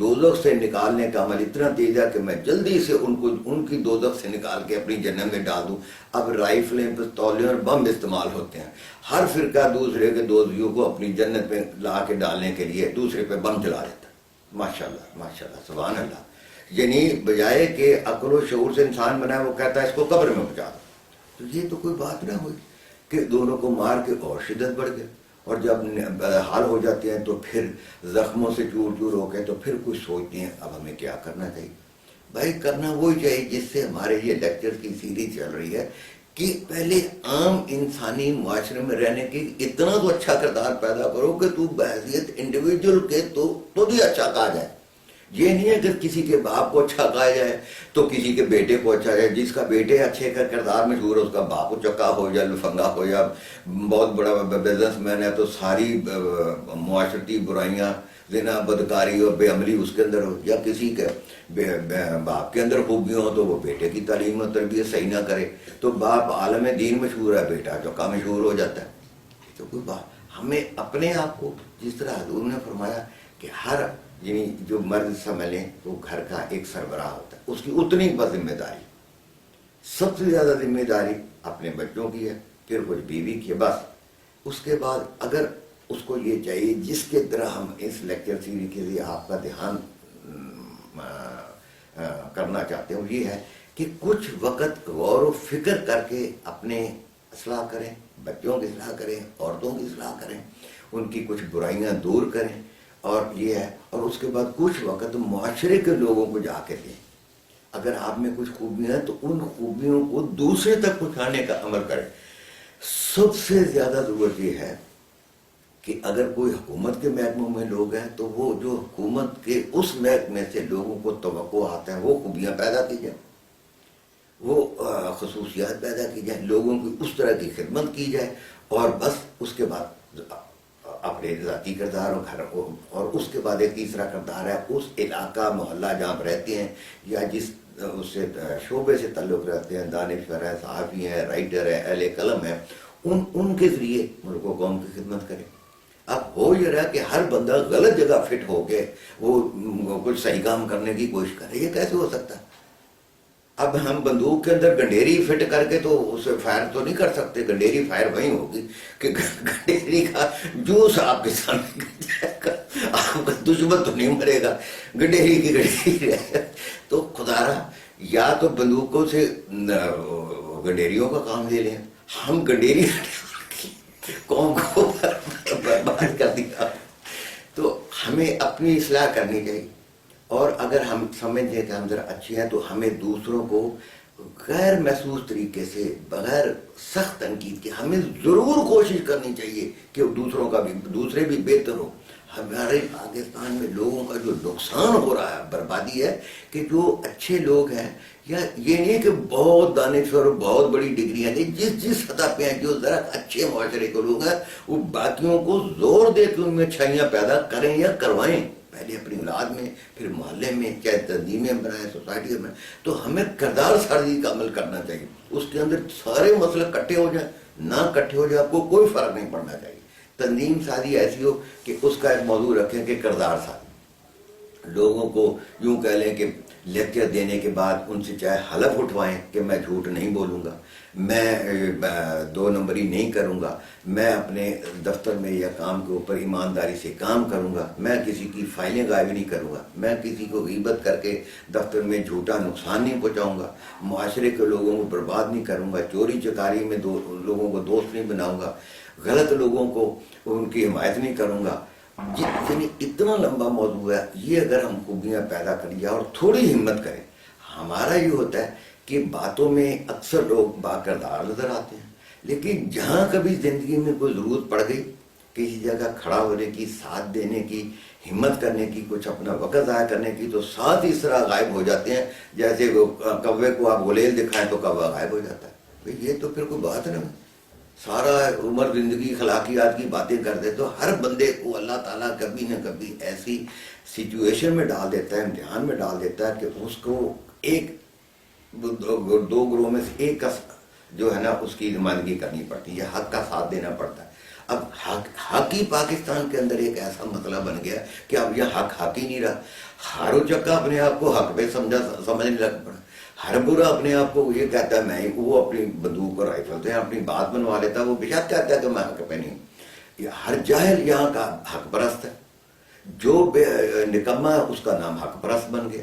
دوزخ سے نکالنے کا عمل اتنا تیز ہے کہ میں جلدی سے ان کی دوزخ سے نکال کے اپنی جنت میں ڈال دوں. اب رائفلیں، پستولیں اور بم استعمال ہوتے ہیں. ہر فرقہ دوسرے کے دوزیوں کو اپنی جنت میں لا کے ڈالنے کے لیے دوسرے پہ بم چلا دیتا ہے. ماشاء اللہ ماشاء اللہ سبحان اللہ. یعنی بجائے کہ عقل و شعور سے انسان بنا ہے، وہ کہتا ہے اس کو قبر میں پہنچا دو. تو یہ تو کوئی بات نہ ہوئی کہ دونوں کو مار کے اور شدت بڑھ گئے، اور جب حال ہو جاتے ہیں تو پھر زخموں سے چور چور ہو گئے، تو پھر کچھ سوچتے ہیں اب ہمیں کیا کرنا چاہیے. بھائی کرنا وہی چاہیے جس سے ہمارے یہ لیکچر کی سیریز چل رہی ہے کہ پہلے عام انسانی معاشرے میں رہنے کی اتنا تو اچھا کردار پیدا کرو کہ تو بحیثیت انڈیویجول کے تو بھی اچھا کہا جائے. یہ نہیں ہے کہ کسی کے باپ کو اچھا کہا جائے تو کسی کے بیٹے کو اچھا جائے. جس کا بیٹے اچھے کا کردار مشہور ہے، اس کا باپ چکا ہو یا لفنگا ہو یا بہت بڑا بزنس مین ہے، تو ساری معاشرتی برائیاں، زنا، بدکاری اور بے عملی اس کے اندر ہو. یا کسی کے باپ کے اندر خوبیاں ہو تو وہ بیٹے کی تعلیم و تربیت صحیح نہ کرے، تو باپ عالم دین مشہور ہے، بیٹا چکا مشہور ہو جاتا ہے. تو کوئی بات ہمیں اپنے آپ کو، جس طرح حضور نے فرمایا کہ ہر یعنی جو مرد سمجھ لیں وہ گھر کا ایک سربراہ ہوتا ہے، اس کی اتنی بس ذمہ داری، سب سے زیادہ ذمہ داری اپنے بچوں کی ہے، پھر کچھ بیوی کی ہے. بس اس کے بعد اگر اس کو یہ چاہیے، جس کے طرح ہم اس لیکچر سیریز کے لیے آپ کا دھیان کرنا چاہتے ہیں، وہ یہ ہے کہ کچھ وقت غور و فکر کر کے اپنے اصلاح کریں، بچوں کی اصلاح کریں، عورتوں کی اصلاح کریں، ان کی کچھ برائیاں دور کریں. اور یہ ہے، اور اس کے بعد کچھ وقت معاشرے کے لوگوں کو جا کے دیں. اگر آپ میں کچھ خوبیاں ہیں تو ان خوبیوں کو دوسرے تک پہنچانے کا عمل کریں. سب سے زیادہ ضرورت یہ ہے کہ اگر کوئی حکومت کے محکموں میں لوگ ہیں تو وہ جو حکومت کے اس محکمے سے لوگوں کو توقع آتا ہے وہ خوبیاں پیدا کی جائیں، وہ خصوصیات پیدا کی جائیں، لوگوں کی اس طرح کی خدمت کی جائے، اور بس اس کے بعد اپنے ذاتی کردار اور گھر کو، اور اس کے بعد ایک تیسرا کردار ہے اس علاقہ محلہ جہاں آپ رہتے ہیں یا جس اس سے شعبے سے تعلق رکھتے ہیں، دانشور ہیں، صحافی ہیں، رائٹر ہیں، اہل قلم ہیں، ان کے ذریعے ملک و قوم کی خدمت کریں۔ اب ہو یہ رہا کہ ہر بندہ غلط جگہ فٹ ہو کے وہ کچھ صحیح کام کرنے کی کوشش کرے، یہ کیسے ہو سکتا ہے؟ اب ہم بندوق کے اندر گنڈیری فٹ کر کے تو اسے فائر تو نہیں کر سکتے، گنڈیری فائر وہیں ہوگی کہ گنڈیری کا جوس آپ کے سامنے گر جائے گا، آپ کا دشمن تو نہیں مرے گا، گنڈیری کی گنڈیری ہے۔ تو خدا رہا یا تو بندوقوں سے گنڈیریوں کا کام لے لیں، ہم گنڈیری قوم کو برباد کر دیا۔ تو ہمیں اپنی اصلاح کرنی چاہیے، اور اگر ہم سمجھیں کہ ہم ذرا اچھے ہیں تو ہمیں دوسروں کو غیر محسوس طریقے سے بغیر سخت تنقید کے ہمیں ضرور کوشش کرنی چاہیے کہ دوسروں کا بھی، دوسرے بھی بہتر ہو۔ ہمارے پاکستان میں لوگوں کا جو نقصان ہو رہا ہے، بربادی ہے، کہ جو اچھے لوگ ہیں، یا یہ نہیں کہ بہت دانشور اور بہت بڑی ڈگریاں ہیں، جس سطح پہ ہیں، جو ذرا اچھے معاشرے کے لوگ ہیں، وہ باقیوں کو زور دے کے ان میں اچھائیاں پیدا کریں یا کروائیں، پہلے اپنی اولاد میں، پھر محلے میں، چاہے تنظیمیں بنائیں، سوسائٹی میں۔ تو ہمیں کردار سازی کا عمل کرنا چاہیے، اس کے اندر سارے مسئلے کٹھے ہو جائیں، نہ کٹھے ہو جائے، آپ کو کوئی فرق نہیں پڑنا چاہیے۔ تنظیم سازی ایسی ہو کہ اس کا ایک موضوع رکھیں کہ کردار سازی، لوگوں کو یوں کہہ لیں کہ لیکچر دینے کے بعد ان سے چاہے حلف اٹھوائیں کہ میں جھوٹ نہیں بولوں گا، میں 2 نمبری نہیں کروں گا، میں اپنے دفتر میں یا کام کے اوپر ایمانداری سے کام کروں گا، میں کسی کی فائلیں غائب نہیں کروں گا، میں کسی کو غیبت کر کے دفتر میں جھوٹا نقصان نہیں پہنچاؤں گا، معاشرے کے لوگوں کو برباد نہیں کروں گا، چوری چکاری میں لوگوں کو دوست نہیں بناؤں گا، غلط لوگوں کو ان کی حمایت نہیں کروں گا۔ یعنی اتنا لمبا موضوع ہے، یہ اگر ہم خوبیاں پیدا کر لیا اور تھوڑی ہمت کریں، ہمارا یہ ہوتا ہے کہ باتوں میں اکثر لوگ با کردار نظر آتے ہیں، لیکن جہاں کبھی زندگی میں کوئی ضرورت پڑ گئی کسی جگہ کھڑا ہونے کی، ساتھ دینے کی، ہمت کرنے کی، کچھ اپنا وقت ضائع کرنے کی، تو ساتھ اس طرح غائب ہو جاتے ہیں جیسے کوے کو آپ غلیل دکھائیں تو کوہ غائب ہو جاتا ہے۔ یہ تو پھر کوئی بات نہیں، سارا عمر زندگی اخلاقیات کی باتیں کرتے، تو ہر بندے کو اللہ تعالیٰ کبھی نہ کبھی ایسی سچویشن میں ڈال دیتا ہے، امتحان میں ڈال دیتا ہے کہ اس کو ایک 2 گروہ میں سے ایک کا جو ہے نا اس کی نمائندگی کرنی پڑتی ہے، حق کا ساتھ دینا پڑتا ہے۔ اب حق ہی پاکستان کے اندر ایک ایسا مسئلہ بن گیا کہ اب یہ حق ہی نہیں رہا، ہر چکا اپنے آپ کو حق پہ سمجھنے لگ پڑا، ہر برا اپنے آپ کو یہ کہتا ہے میں، وہ اپنی بندوق اور رائفل سے اپنی بات بنوا لیتا ہے، وہ بشک کہتا ہے کہ میں حق پہ نہیں ہوں۔ ہر جاہل یہاں کا حق پرست ہے، جو نکما ہے اس کا نام حق پرست بن گیا،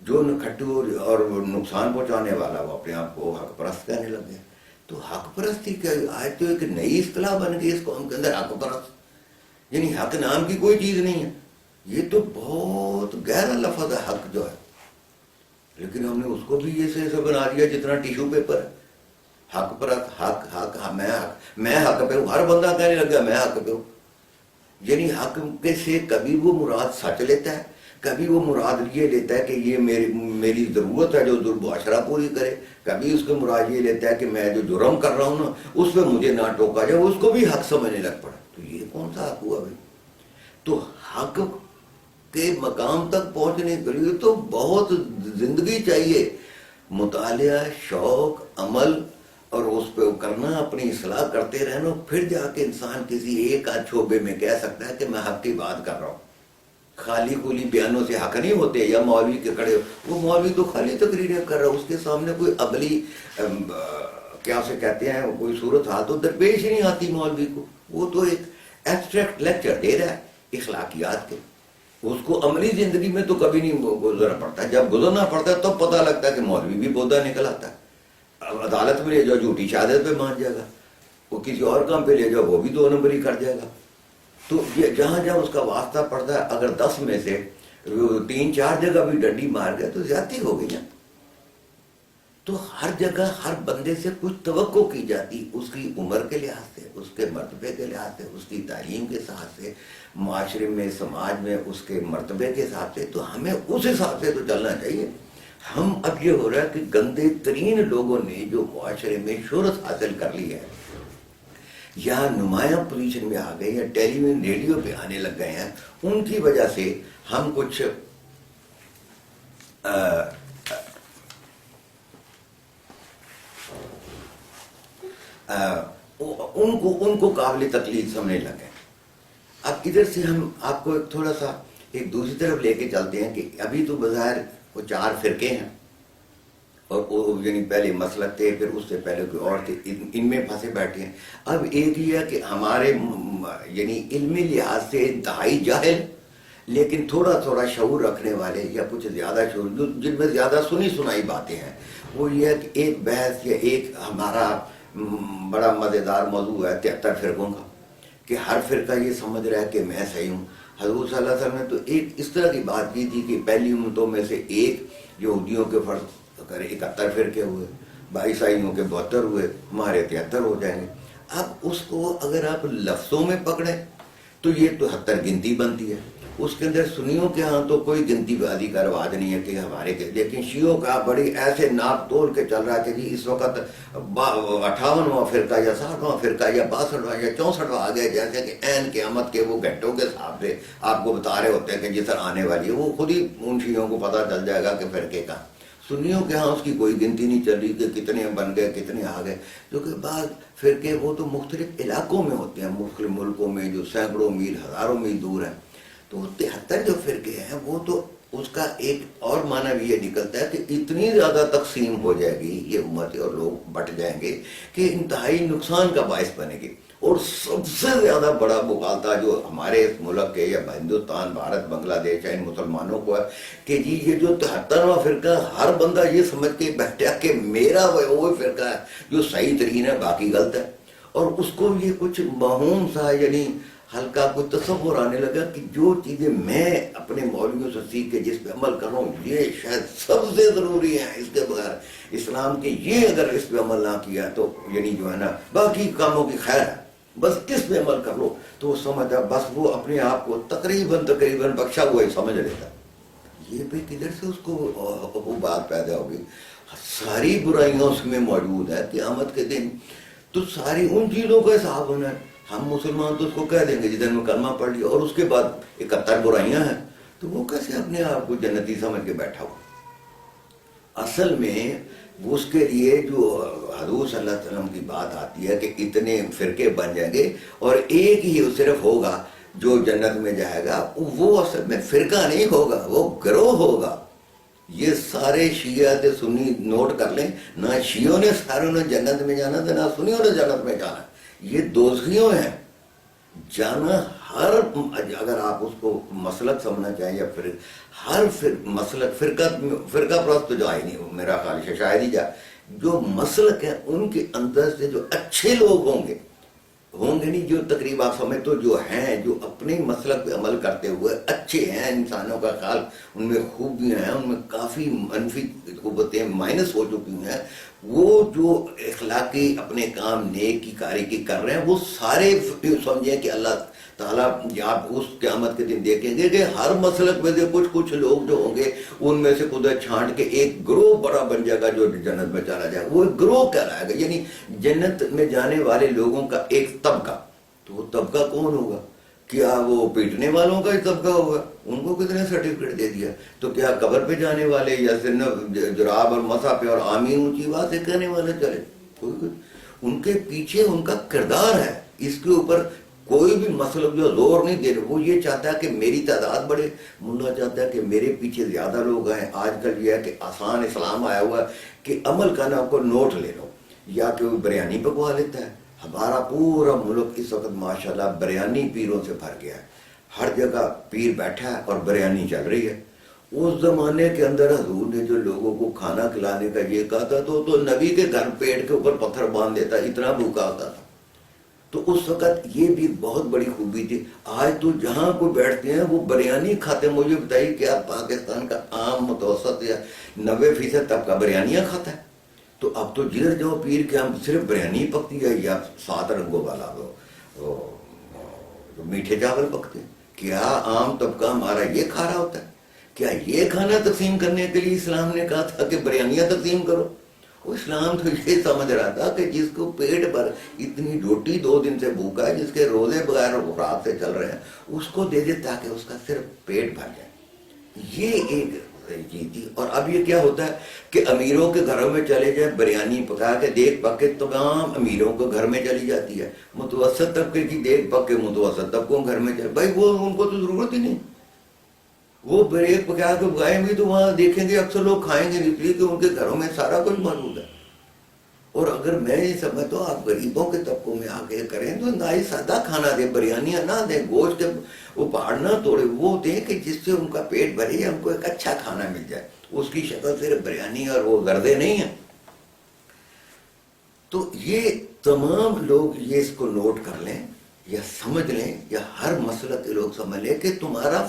جو کھٹو اور نقصان پہنچانے والا وہ اپنے آپ کو حق پرست کہنے لگ گیا۔ تو حق پرستی کا آج تو ایک نئی اصطلاح بن گئی اس قوم کے اندر، حق پرست، یعنی حق نام کی کوئی چیز نہیں ہے۔ یہ تو بہت گہرا لفظ ہے حق جو ہے، لیکن ہم نے اس کو بھی ایسے بنا دیا جتنا ٹیشو پیپر ہے۔ حق پرست، حق میں حق پہ ہوں، ہر بندہ کہنے لگ گیا میں حق پہ ہوں۔ یعنی حق کے سے کبھی وہ مراد سچ لیتا ہے، کبھی وہ مراد یہ لیتا ہے کہ یہ میری ضرورت ہے جو معاشرہ پوری کرے، کبھی اس کو مراد یہ لیتا ہے کہ میں جو جرم کر رہا ہوں نا اس پہ مجھے نہ ٹوکا جائے، اس کو بھی حق سمجھنے لگ پڑا۔ تو یہ کون سا حق ہوا بھائی؟ تو حق کے مقام تک پہنچنے کے لیے تو بہت زندگی چاہیے، مطالعہ، شوق، عمل، اور اس پہ کرنا، اپنی اصلاح کرتے رہنا، پھر جا کے انسان کسی ایک آدھ شعبے میں کہہ سکتا ہے کہ میں حق کی بات کر رہا ہوں۔ خالی کولی بیانوں سے حق نہیں ہوتے، یا مولوی کے کھڑے، وہ مولوی تو خالی تقریریں کر رہا ہے، اس کے سامنے کوئی عملی کیا اسے کہتے ہیں کوئی صورت حال تو درپیش ہی نہیں آتی مولوی کو، وہ تو ایک ایبسٹریکٹ لیکچر دے رہا ہے اخلاقیات کے، اس کو عملی زندگی میں تو کبھی نہیں گزرنا پڑتا، جب گزرنا پڑتا ہے تب پتہ لگتا ہے کہ مولوی بھی پودا نکل آتا ہے۔ عدالت میں لے جاؤ جھوٹی شہادت پہ مان جائے گا، وہ کسی اور کام پہ لے جاؤ وہ بھی 2 نمبری کر جائے گا۔ تو یہ جہاں جہاں اس کا واسطہ پڑتا ہے، اگر 10 میں سے 3-4 جگہ بھی ڈنڈی مار گئے تو زیادتی ہو گئی نا۔ تو ہر جگہ ہر بندے سے کچھ توقع کی جاتی، اس کی عمر کے لحاظ سے، اس کے مرتبے کے لحاظ سے، اس کی تعلیم کے حساب سے، معاشرے میں سماج میں اس کے مرتبے کے حساب سے، تو ہمیں اس حساب سے تو چلنا چاہیے۔ ہم اب یہ ہو رہا ہے کہ گندے ترین لوگوں نے جو معاشرے میں شہرت حاصل کر لی ہے، یا نمایاں پوزیشن میں آ گئے، یا ٹیلی ویژن ریڈیو پہ آنے لگ گئے ہیں، ان کی وجہ سے ہم کچھ ان کو قابل تقلید سمجھنے لگے۔ اب ادھر سے ہم آپ کو تھوڑا سا ایک دوسری طرف لے کے چلتے ہیں کہ ابھی تو بظاہر وہ 4 فرقے ہیں، اور یعنی پہلے مسلک تھے، پھر اس سے پہلے کوئی اور تھے، ان میں پھنسے بیٹھے ہیں۔ اب ایک یہ ہے کہ ہمارے یعنی علمی لحاظ سے انتہائی جاہل لیکن تھوڑا تھوڑا شعور رکھنے والے، یا کچھ زیادہ شعور جن میں زیادہ سنی سنائی باتیں ہیں، وہ یہ ہے کہ ایک بحث یا ایک ہمارا بڑا مزیدار موضوع ہے 73 فرقوں کا، کہ ہر فرقہ یہ سمجھ رہا ہے کہ میں صحیح ہوں۔ حضور صلی اللہ علیہ وسلم نے تو ایک اس طرح کی بات کی تھی کہ پہلی امتوں میں سے ایک یہودیوں کے فرض کرے 71 فرقے ہوئے، عیسائیوں کے 72 ہوئے، ہمارے 73 ہو جائیں گے۔ اب اس کو اگر آپ لفظوں میں پکڑیں تو یہ 73 گنتی بنتی ہے۔ اس کے اندر سنیوں کے ہاں تو کوئی گنتی بازی کا رواج نہیں ہے کہ ہمارے کے، لیکن شیعوں کا بڑی ایسے ناپ تول کے چل رہا ہے کہ جی اس وقت 58واں فرقہ یا 60واں فرقہ یا 62واں یا 64واں آ گیا، جیسے کہ عین قیامت کے وہ گھنٹوں کے حساب سے آپ کو بتا رہے ہوتے ہیں کہ جس طرح آنے والی ہے، وہ خود ہی ان شیعوں کو پتہ چل جائے گا کہ فرقے کا۔ سنیوں کے ہاں اس کی کوئی گنتی نہیں چل رہی کہ کتنے بن گئے کتنے آ گئے، کیونکہ بعض فرقے وہ تو مختلف علاقوں میں ہوتے ہیں، مختلف ملکوں میں جو سینکڑوں میل ہزاروں میل دور ہیں۔ تو 73 جو فرقے ہیں وہ تو اس کا ایک اور معنی بھی یہ نکلتا ہے کہ اتنی زیادہ تقسیم ہو جائے گی یہ امت اور لوگ بٹ جائیں گے کہ انتہائی نقصان کا باعث بنے گی۔ اور سب سے زیادہ بڑا مغالطہ جو ہمارے اس ملک کے یا ہندوستان، بھارت، بنگلہ دیش ہے ان مسلمانوں کو ہے کہ جی یہ جو 73واں فرقہ، ہر بندہ یہ سمجھ کے بیٹھا کہ میرا وہ فرقہ ہے جو صحیح ترین ہے، باقی غلط ہے، اور اس کو یہ کچھ موہوم سا یعنی ہلکا کوئی تصور آنے لگا کہ جو چیزیں میں اپنے مولویوں سے سیکھ کے جس پہ عمل کر رہا ہوں یہ شاید سب سے ضروری ہے، اس کے بغیر اسلام کے یہ اگر اس پہ عمل نہ کیا تو یعنی جو ہے نا باقی کاموں کی خیر ہے، بس اس پہ عمل کر لو، تو وہ سمجھا بس وہ اپنے آپ کو تقریباً بخشا ہوا ہی سمجھ لیتا۔ یہ بھی کدھر سے اس کو وہ بات پیدا ہوگی؟ ساری برائیاں اس میں موجود ہے قیامت کے دن، تو ساری ان چیزوں کا حساب ہونا ہے۔ ہم مسلمان تو اس کو کہہ دیں گے جدھر میں کلمہ پڑھ لیا اور اس کے بعد 71 برائیاں ہیں، تو وہ کیسے اپنے آپ کو جنتی سمجھ کے بیٹھا ہو؟ اصل میں اس کے لیے جو حضور صلی اللہ علیہ وسلم کی بات آتی ہے کہ اتنے فرقے بن جائیں گے اور ایک ہی صرف ہوگا جو جنت میں جائے گا، وہ اصل میں فرقہ نہیں ہوگا، وہ گروہ ہوگا۔ یہ سارے شیعہ سے سنی نوٹ کر لیں، نہ شیعوں نے ساروں نے جنت میں جانا تھا، نہ سنیوں نے جنت میں جانا، یہ دوزخیوں ہیں جانا۔ ہر اگر آپ اس کو مسلک سمجھنا چاہیں یا پھر ہر مسلک فرقہ پرست تو جا ہی نہیں، میرا خیال ہے شاید ہی جا، جو مسلک ہیں ان کے اندر سے جو اچھے لوگ ہوں گے نہیں، جو تقریبا آپ سمجھ تو جو ہیں جو اپنے مسلک پہ عمل کرتے ہوئے اچھے ہیں، انسانوں کا خیال ان میں خوبیاں ہیں، ان میں کافی منفی قوتیں مائنس ہو چکی ہیں، وہ جو اخلاقی اپنے کام نیک کی کاری کی کر رہے ہیں، وہ سارے سمجھیں کہ اللہ تعالیٰ آپ اس قیامت کے دن دیکھیں گے کہ ہر مسلک میں سے کچھ لوگ جو ہوں گے ان میں سے خدا چھانٹ کے ایک گروہ بڑا بن جائے گا جو جنت میں چلا جائے گا، وہ ایک گروہ کہلائے گا، یعنی جنت میں جانے والے لوگوں کا ایک طبقہ۔ تو وہ طبقہ کون ہوگا؟ کیا وہ پیٹنے والوں کا ہی طبقہ ہوگا؟ ان کو کتنے سرٹیفکیٹ دے دیا؟ تو کیا قبر پہ جانے والے یا جراب اور مسا پہ اور آمین اونچی بات کہنے والے چلے؟ ان کے پیچھے ان کا کردار ہے، اس کے اوپر کوئی بھی مسلک جو زور نہیں دے رہا، وہ یہ چاہتا ہے کہ میری تعداد بڑھے، ملا چاہتا ہے کہ میرے پیچھے زیادہ لوگ آئیں۔ آج کل یہ ہے کہ آسان اسلام آیا ہوا ہے کہ عمل کرنا کو نوٹ لے لو، یا کہ وہ بریانی پکوا لیتا ہے۔ ہمارا پورا ملک اس وقت ماشاءاللہ بریانی پیروں سے بھر گیا ہے، ہر جگہ پیر بیٹھا ہے اور بریانی چل رہی ہے۔ اس زمانے کے اندر حضور نے جو لوگوں کو کھانا کھلانے کا یہ کہا تھا تو نبی کے گھر پیٹ کے اوپر پتھر باندھ دیتا، اتنا بھوکا ہوتا تھا۔ تو اس وقت یہ بھی بہت بڑی خوبی تھی۔ آج تو جہاں کوئی بیٹھتے ہیں وہ بریانی کھاتے ہیں۔ مجھے بتائیے کیا پاکستان کا عام متوسط یا 90% طبقہ بریانیاں کھاتا ہے؟ تو اب تو جدھر جاؤ پیر کے ہم صرف بریانی پکتی ہے یا 7 رنگوں والا وہ میٹھے چاول پکتے ہیں. کیا عام طبقہ ہمارا یہ کھا رہا ہوتا ہے؟ کیا یہ کھانا تقسیم کرنے کے لیے اسلام نے کہا تھا کہ بریانیاں تقسیم کرو؟ وہ اسلام تو یہ سمجھ رہا تھا کہ جس کو پیٹ بھر اتنی روٹی 2 دن سے بھوکا ہے، جس کے روزے بغیر رات سے چل رہے ہیں، اس کو دے دے تاکہ اس کا صرف پیٹ بھر جائے. یہ ایک چیز تھی. اور اب یہ کیا ہوتا ہے کہ امیروں کے گھروں میں چلے جائیں، بریانی پکا کے دیکھ پک کے تمام امیروں کو گھر میں چلی جاتی ہے. متوسط طبقے کی دیکھ پک کے متوسط طبقوں گھر میں چلے. بھائی وہ ان کو تو ضرورت ہی نہیں. وہ بریک پکا کے پکائیں گے تو وہاں دیکھیں گے اکثر لوگ کھائیں گے، اس لیے کہ ان کے گھروں میں سارا کچھ موجود ہے. اور اگر میں یہ سمجھتا ہوں آپ غریبوں کے طبقوں میں آ کے کریں تو نہ ہی سادہ کھانا دیں، بریانیاں نہ دیں، گوشت وہ پہاڑ نہ توڑے، وہ دیں کہ جس سے ان کا پیٹ بھرے، ہم کو ایک اچھا کھانا مل جائے. اس کی شکل صرف بریانی اور وہ گردے نہیں ہیں. تو یہ تمام لوگ یہ اس کو نوٹ کر لیں یا سمجھ لیں، یا ہر مسلک کے لوگ سمجھ لیں کہ تمہارا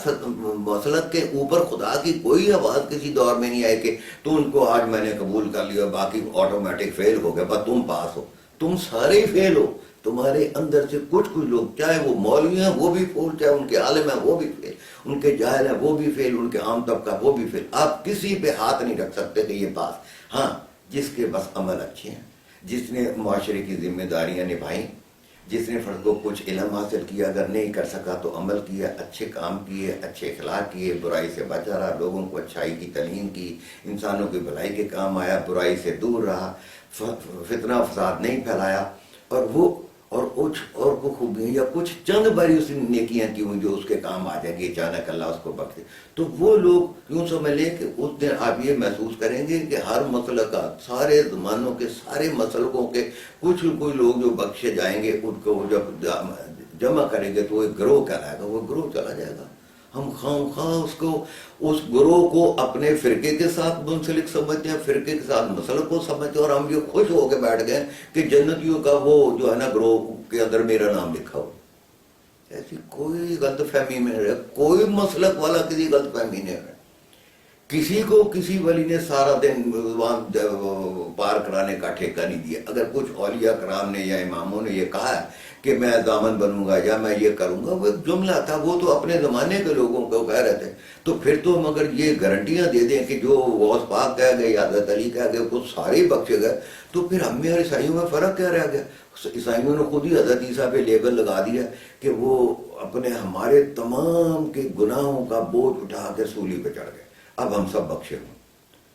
مسلک کے اوپر خدا کی کوئی آواز کسی دور میں نہیں آئے کہ تو ان کو آج میں نے قبول کر لیا، باقی آٹومیٹک فیل ہو گئے، بس تم پاس ہو. تم سارے فیل ہو. تمہارے اندر سے کچھ لوگ، چاہے وہ مولوی ہیں وہ بھی فیل، چاہے ان کے عالم ہیں وہ بھی فیل، ان کے جاہل ہیں وہ بھی فیل، ان کے عام طبقہ وہ بھی فیل. آپ کسی پہ ہاتھ نہیں رکھ سکتے کہ یہ پاس. ہاں، جس کے بس عمل اچھے ہیں، جس نے معاشرے کی ذمہ داریاں نبھائیں، جس نے فرد کو کچھ علم حاصل کیا، اگر نہیں کر سکا تو عمل کیا، اچھے کام کیے، اچھے اخلاق کیے، برائی سے بچا رہا، لوگوں کو اچھائی کی تعلیم کی، انسانوں کی بھلائی کے کام آیا، برائی سے دور رہا، فتنہ فساد نہیں پھیلایا، اور کو خوبیاں یا کچھ چند باری اس نے نیکیاں کی ہوئی جو اس کے کام آ جائیں گی، اچانک اللہ اس کو بخش دے. تو وہ لوگ یوں سمجھ لیں کہ اس دن آپ یہ محسوس کریں گے کہ ہر مسلک کا، سارے زمانوں کے سارے مسلکوں کے کوئی لوگ جو بخشے جائیں گے، ان کو جب جمع کریں گے تو وہ ایک گروہ کہلائے گا، وہ گروہ چلا جائے گا. ہم خواہ اس گروہ کو اپنے فرقے کے ساتھ منسلک سمجھتے ہیں، فرقے کے ساتھ مسلک کو سمجھتے ہیں، اور ہم یہ خوش ہو کے بیٹھ گئے کہ جنتیوں کا وہ جو ہے نا گروہ کے اندر میرا نام لکھا ہو. ایسی کوئی غلط فہمی میں نہیں رہے، کوئی مسلک والا کسی غلط فہمی نہیں رہے. کسی کو کسی ولی نے سارا دن پار کرانے کا ٹھیکہ نہیں دیا. اگر کچھ اولیاء کرام نے یا اماموں نے یہ کہا ہے کہ میں دامن بنوں گا یا میں یہ کروں گا، وہ ایک جملہ تھا، وہ تو اپنے زمانے کے لوگوں کو کہہ رہے تھے. تو پھر تو ہم اگر یہ گارنٹیاں دے دیں کہ جو غوث پاک کہہ گئے یا حضرت علی کہہ گئے کچھ سارے بخشے گئے، تو پھر ہم میں اور عیسائیوں میں فرق کیا رہ گیا؟ عیسائیوں نے خود ہی حضرت عیسیٰ پہ لیبل لگا دیا کہ وہ اپنے ہمارے تمام کے گناہوں کا بوجھ اٹھا کے سولی پہ چڑھ گئے، اب ہم سب بخشے ہوں.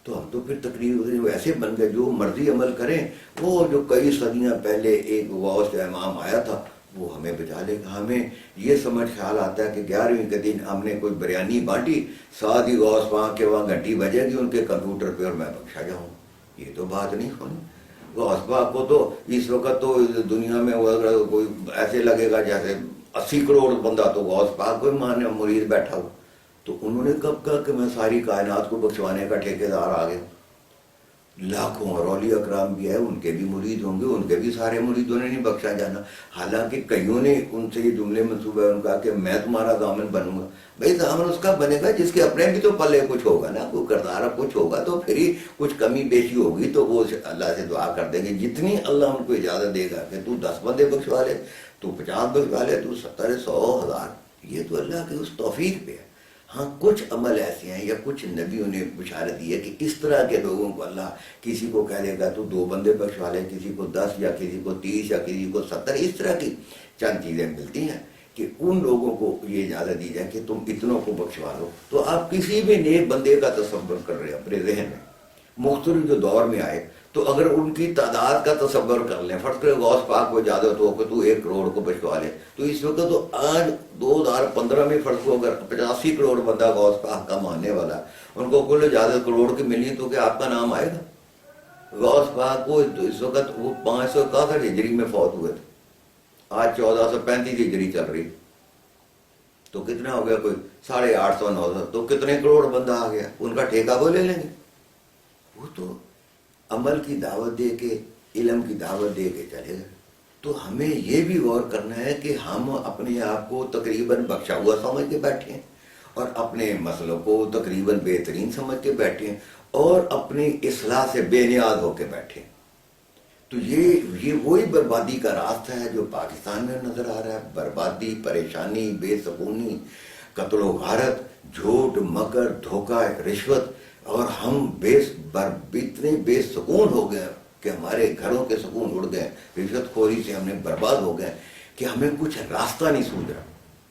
تو ہم تو پھر تقریر ویسے بن گئے جو مرضی عمل کریں. وہ جو کئی صدیاں پہلے ایک غوث امام آیا تھا وہ ہمیں بچا لے گا. ہمیں یہ سمجھ خیال آتا ہے کہ 11ویں کے دن ہم نے کوئی بریانی بانٹی، ساتھ ہی غوث پاک کے وہاں گھنٹی بجے گی ان کے کمپیوٹر پہ اور میں بخشا جاؤں. یہ تو بات نہیں ہونی. غوث پاک کو تو اس وقت تو دنیا میں کوئی ایسے لگے گا جیسے 80 کروڑ بندہ تو غوث پاک کو ماننے مرید بیٹھا ہو. تو انہوں نے کب کہا کہ میں ساری کائنات کو بخشوانے کا ٹھیکیدار آ گیا؟ لاکھوں اور اولیاء کرام بھی ہے، ان کے بھی مرید ہوں گے، ان کے بھی سارے مریدوں نے نہیں بخشا جانا. حالانکہ کئیوں نے ان سے یہ جملے منصوبہ ان کا کہ میں تمہارا ضامن بنوں گا. بھائی ضامن اس کا بنے گا جس کے اپنے بھی تو پلے کچھ ہوگا نا، کوئی کردار کچھ ہوگا تو پھر ہی کچھ کمی بیشی ہوگی تو وہ اللہ سے دعا کر دیں گے. جتنی اللہ ان کو اجازت دے گا کہ تو 10 بندے بخشوا لے، تو 50 بخشوا لے، تو 70 100 1000، یہ تو اللہ کی اس توفیق پہ ہے. ہاں کچھ عمل ایسے ہیں یا کچھ نبیوں نے بشارت دی ہے کہ اس طرح کے لوگوں کو اللہ کسی کو کہہ دے گا تو 2 بندے بخشوا لے، کسی کو 10 یا کسی کو 30 یا کسی کو 70. اس طرح کی چند چیزیں ملتی ہیں کہ ان لوگوں کو یہ اجازت دی جائے کہ تم اتنوں کو بخشوا لو. تو آپ کسی بھی نیک بندے کا تصور کر رہے ہیں اپنے ذہن میں، مختلف جو دور میں آئے، تو اگر ان کی تعداد کا تصور کر لیں، فرض کریں غوث پاک کو اجازت ہو کہ تو 1 کروڑ کو بچوا لے، تو اس وقت تو آج 2015 میں فرض کو اگر 85 کروڑ بندہ غوث پاک کا ماننے والا، ان کو کل اجازت کروڑ کی ملی تو کیا آپ کا نام آئے گا؟ غوث پاک کو اس وقت وہ 561 ہجری میں فوت ہوئے تھے، آج 1435 ہجری چل رہی، تو کتنا ہو گیا؟ کوئی 850 900، تو کتنے کروڑ بندہ آ گیا؟ ان کا ٹھیکہ وہ لے لیں گے. وہ تو عمل کی دعوت دے کے، علم کی دعوت دے کے چلے گئے. تو ہمیں یہ بھی غور کرنا ہے کہ ہم اپنے آپ کو تقریباً بخشا ہوا سمجھ کے بیٹھے ہیں اور اپنے مسئلوں کو تقریباً بہترین سمجھ کے بیٹھے ہیں، اور اپنی اصلاح سے بے نیاز ہو کے بیٹھے. تو یہ وہی بربادی کا راستہ ہے جو پاکستان میں نظر آ رہا ہے. بربادی، پریشانی، بے سکونی، قتل و غارت، جھوٹ، مکر، دھوکہ، رشوت، اور ہم اتنے بے سکون ہو گئے کہ ہمارے گھروں کے سکون اڑ گئے. رشوت خوری سے ہم نے برباد ہو گئے کہ ہمیں کچھ راستہ نہیں سوجھ رہا.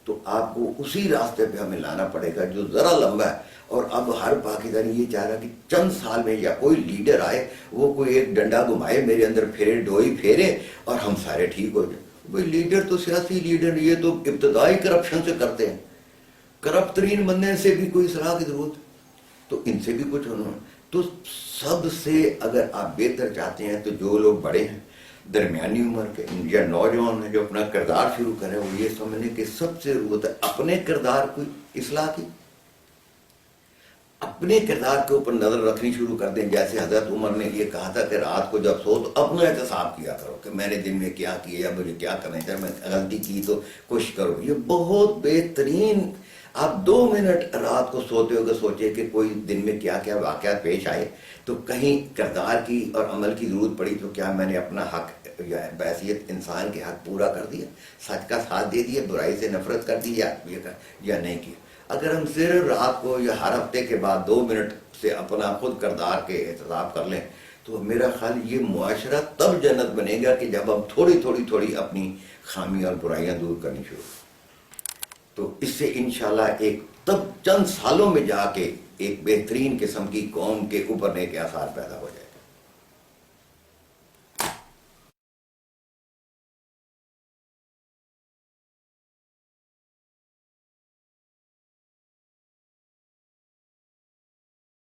تو آپ کو اسی راستے پہ ہمیں لانا پڑے گا جو ذرا لمبا ہے. اور اب ہر پاکستانی یہ چاہ رہا کہ چند سال میں یا کوئی لیڈر آئے، وہ کوئی ایک ڈنڈا گھمائے، میرے اندر پھیرے، ڈوئی پھیرے، اور ہم سارے ٹھیک ہو جائیں. بھائی لیڈر تو سیاسی لیڈر یہ تو ابتدائی کرپشن سے کرتے ہیں. کرپٹ ترین بننے سے بھی کوئی اصلاح کی ضرورت ہے تو ان سے بھی کچھ ہونا. تو سب سے اگر آپ بہتر چاہتے ہیں تو جو لوگ بڑے ہیں، درمیانی عمر کے یا نوجوان ہیں جو اپنا کردار شروع کریں، وہ یہ سمجھنے کہ سب سے ضرورت ہے اپنے کردار کو اصلاح کی. اپنے کردار کے اوپر نظر رکھنی شروع کر دیں. جیسے حضرت عمر نے یہ کہا تھا کہ رات کو جب سو تو اپنا احتساب کیا کرو کہ میں نے دن میں کیا کیا یا مجھے کیا کرنا چاہیے، میں غلطی کی تو کوشش کرو. یہ بہت بہترین. آپ 2 منٹ رات کو سوتے ہو کہ سوچے کہ کوئی دن میں کیا کیا واقعات پیش آئے تو کہیں کردار کی اور عمل کی ضرورت پڑی تو کیا میں نے اپنا حق یا بحیثیت انسان کے حق پورا کر دیا، سچ کا ساتھ دے دیا، برائی سے نفرت کر دی یا نہیں کیا. اگر ہم صرف رات کو یا ہر ہفتے کے بعد 2 منٹ سے اپنا خود کردار کے احتساب کر لیں تو میرا خیال یہ معاشرہ تب جنت بنے گا کہ جب ہم تھوڑی اپنی خامیاں اور برائیاں دور کرنی شروع. تو اس سے انشاءاللہ ایک تب چند سالوں میں جا کے ایک بہترین قسم کی قوم کے اوپر نیک آثار پیدا ہو جائے.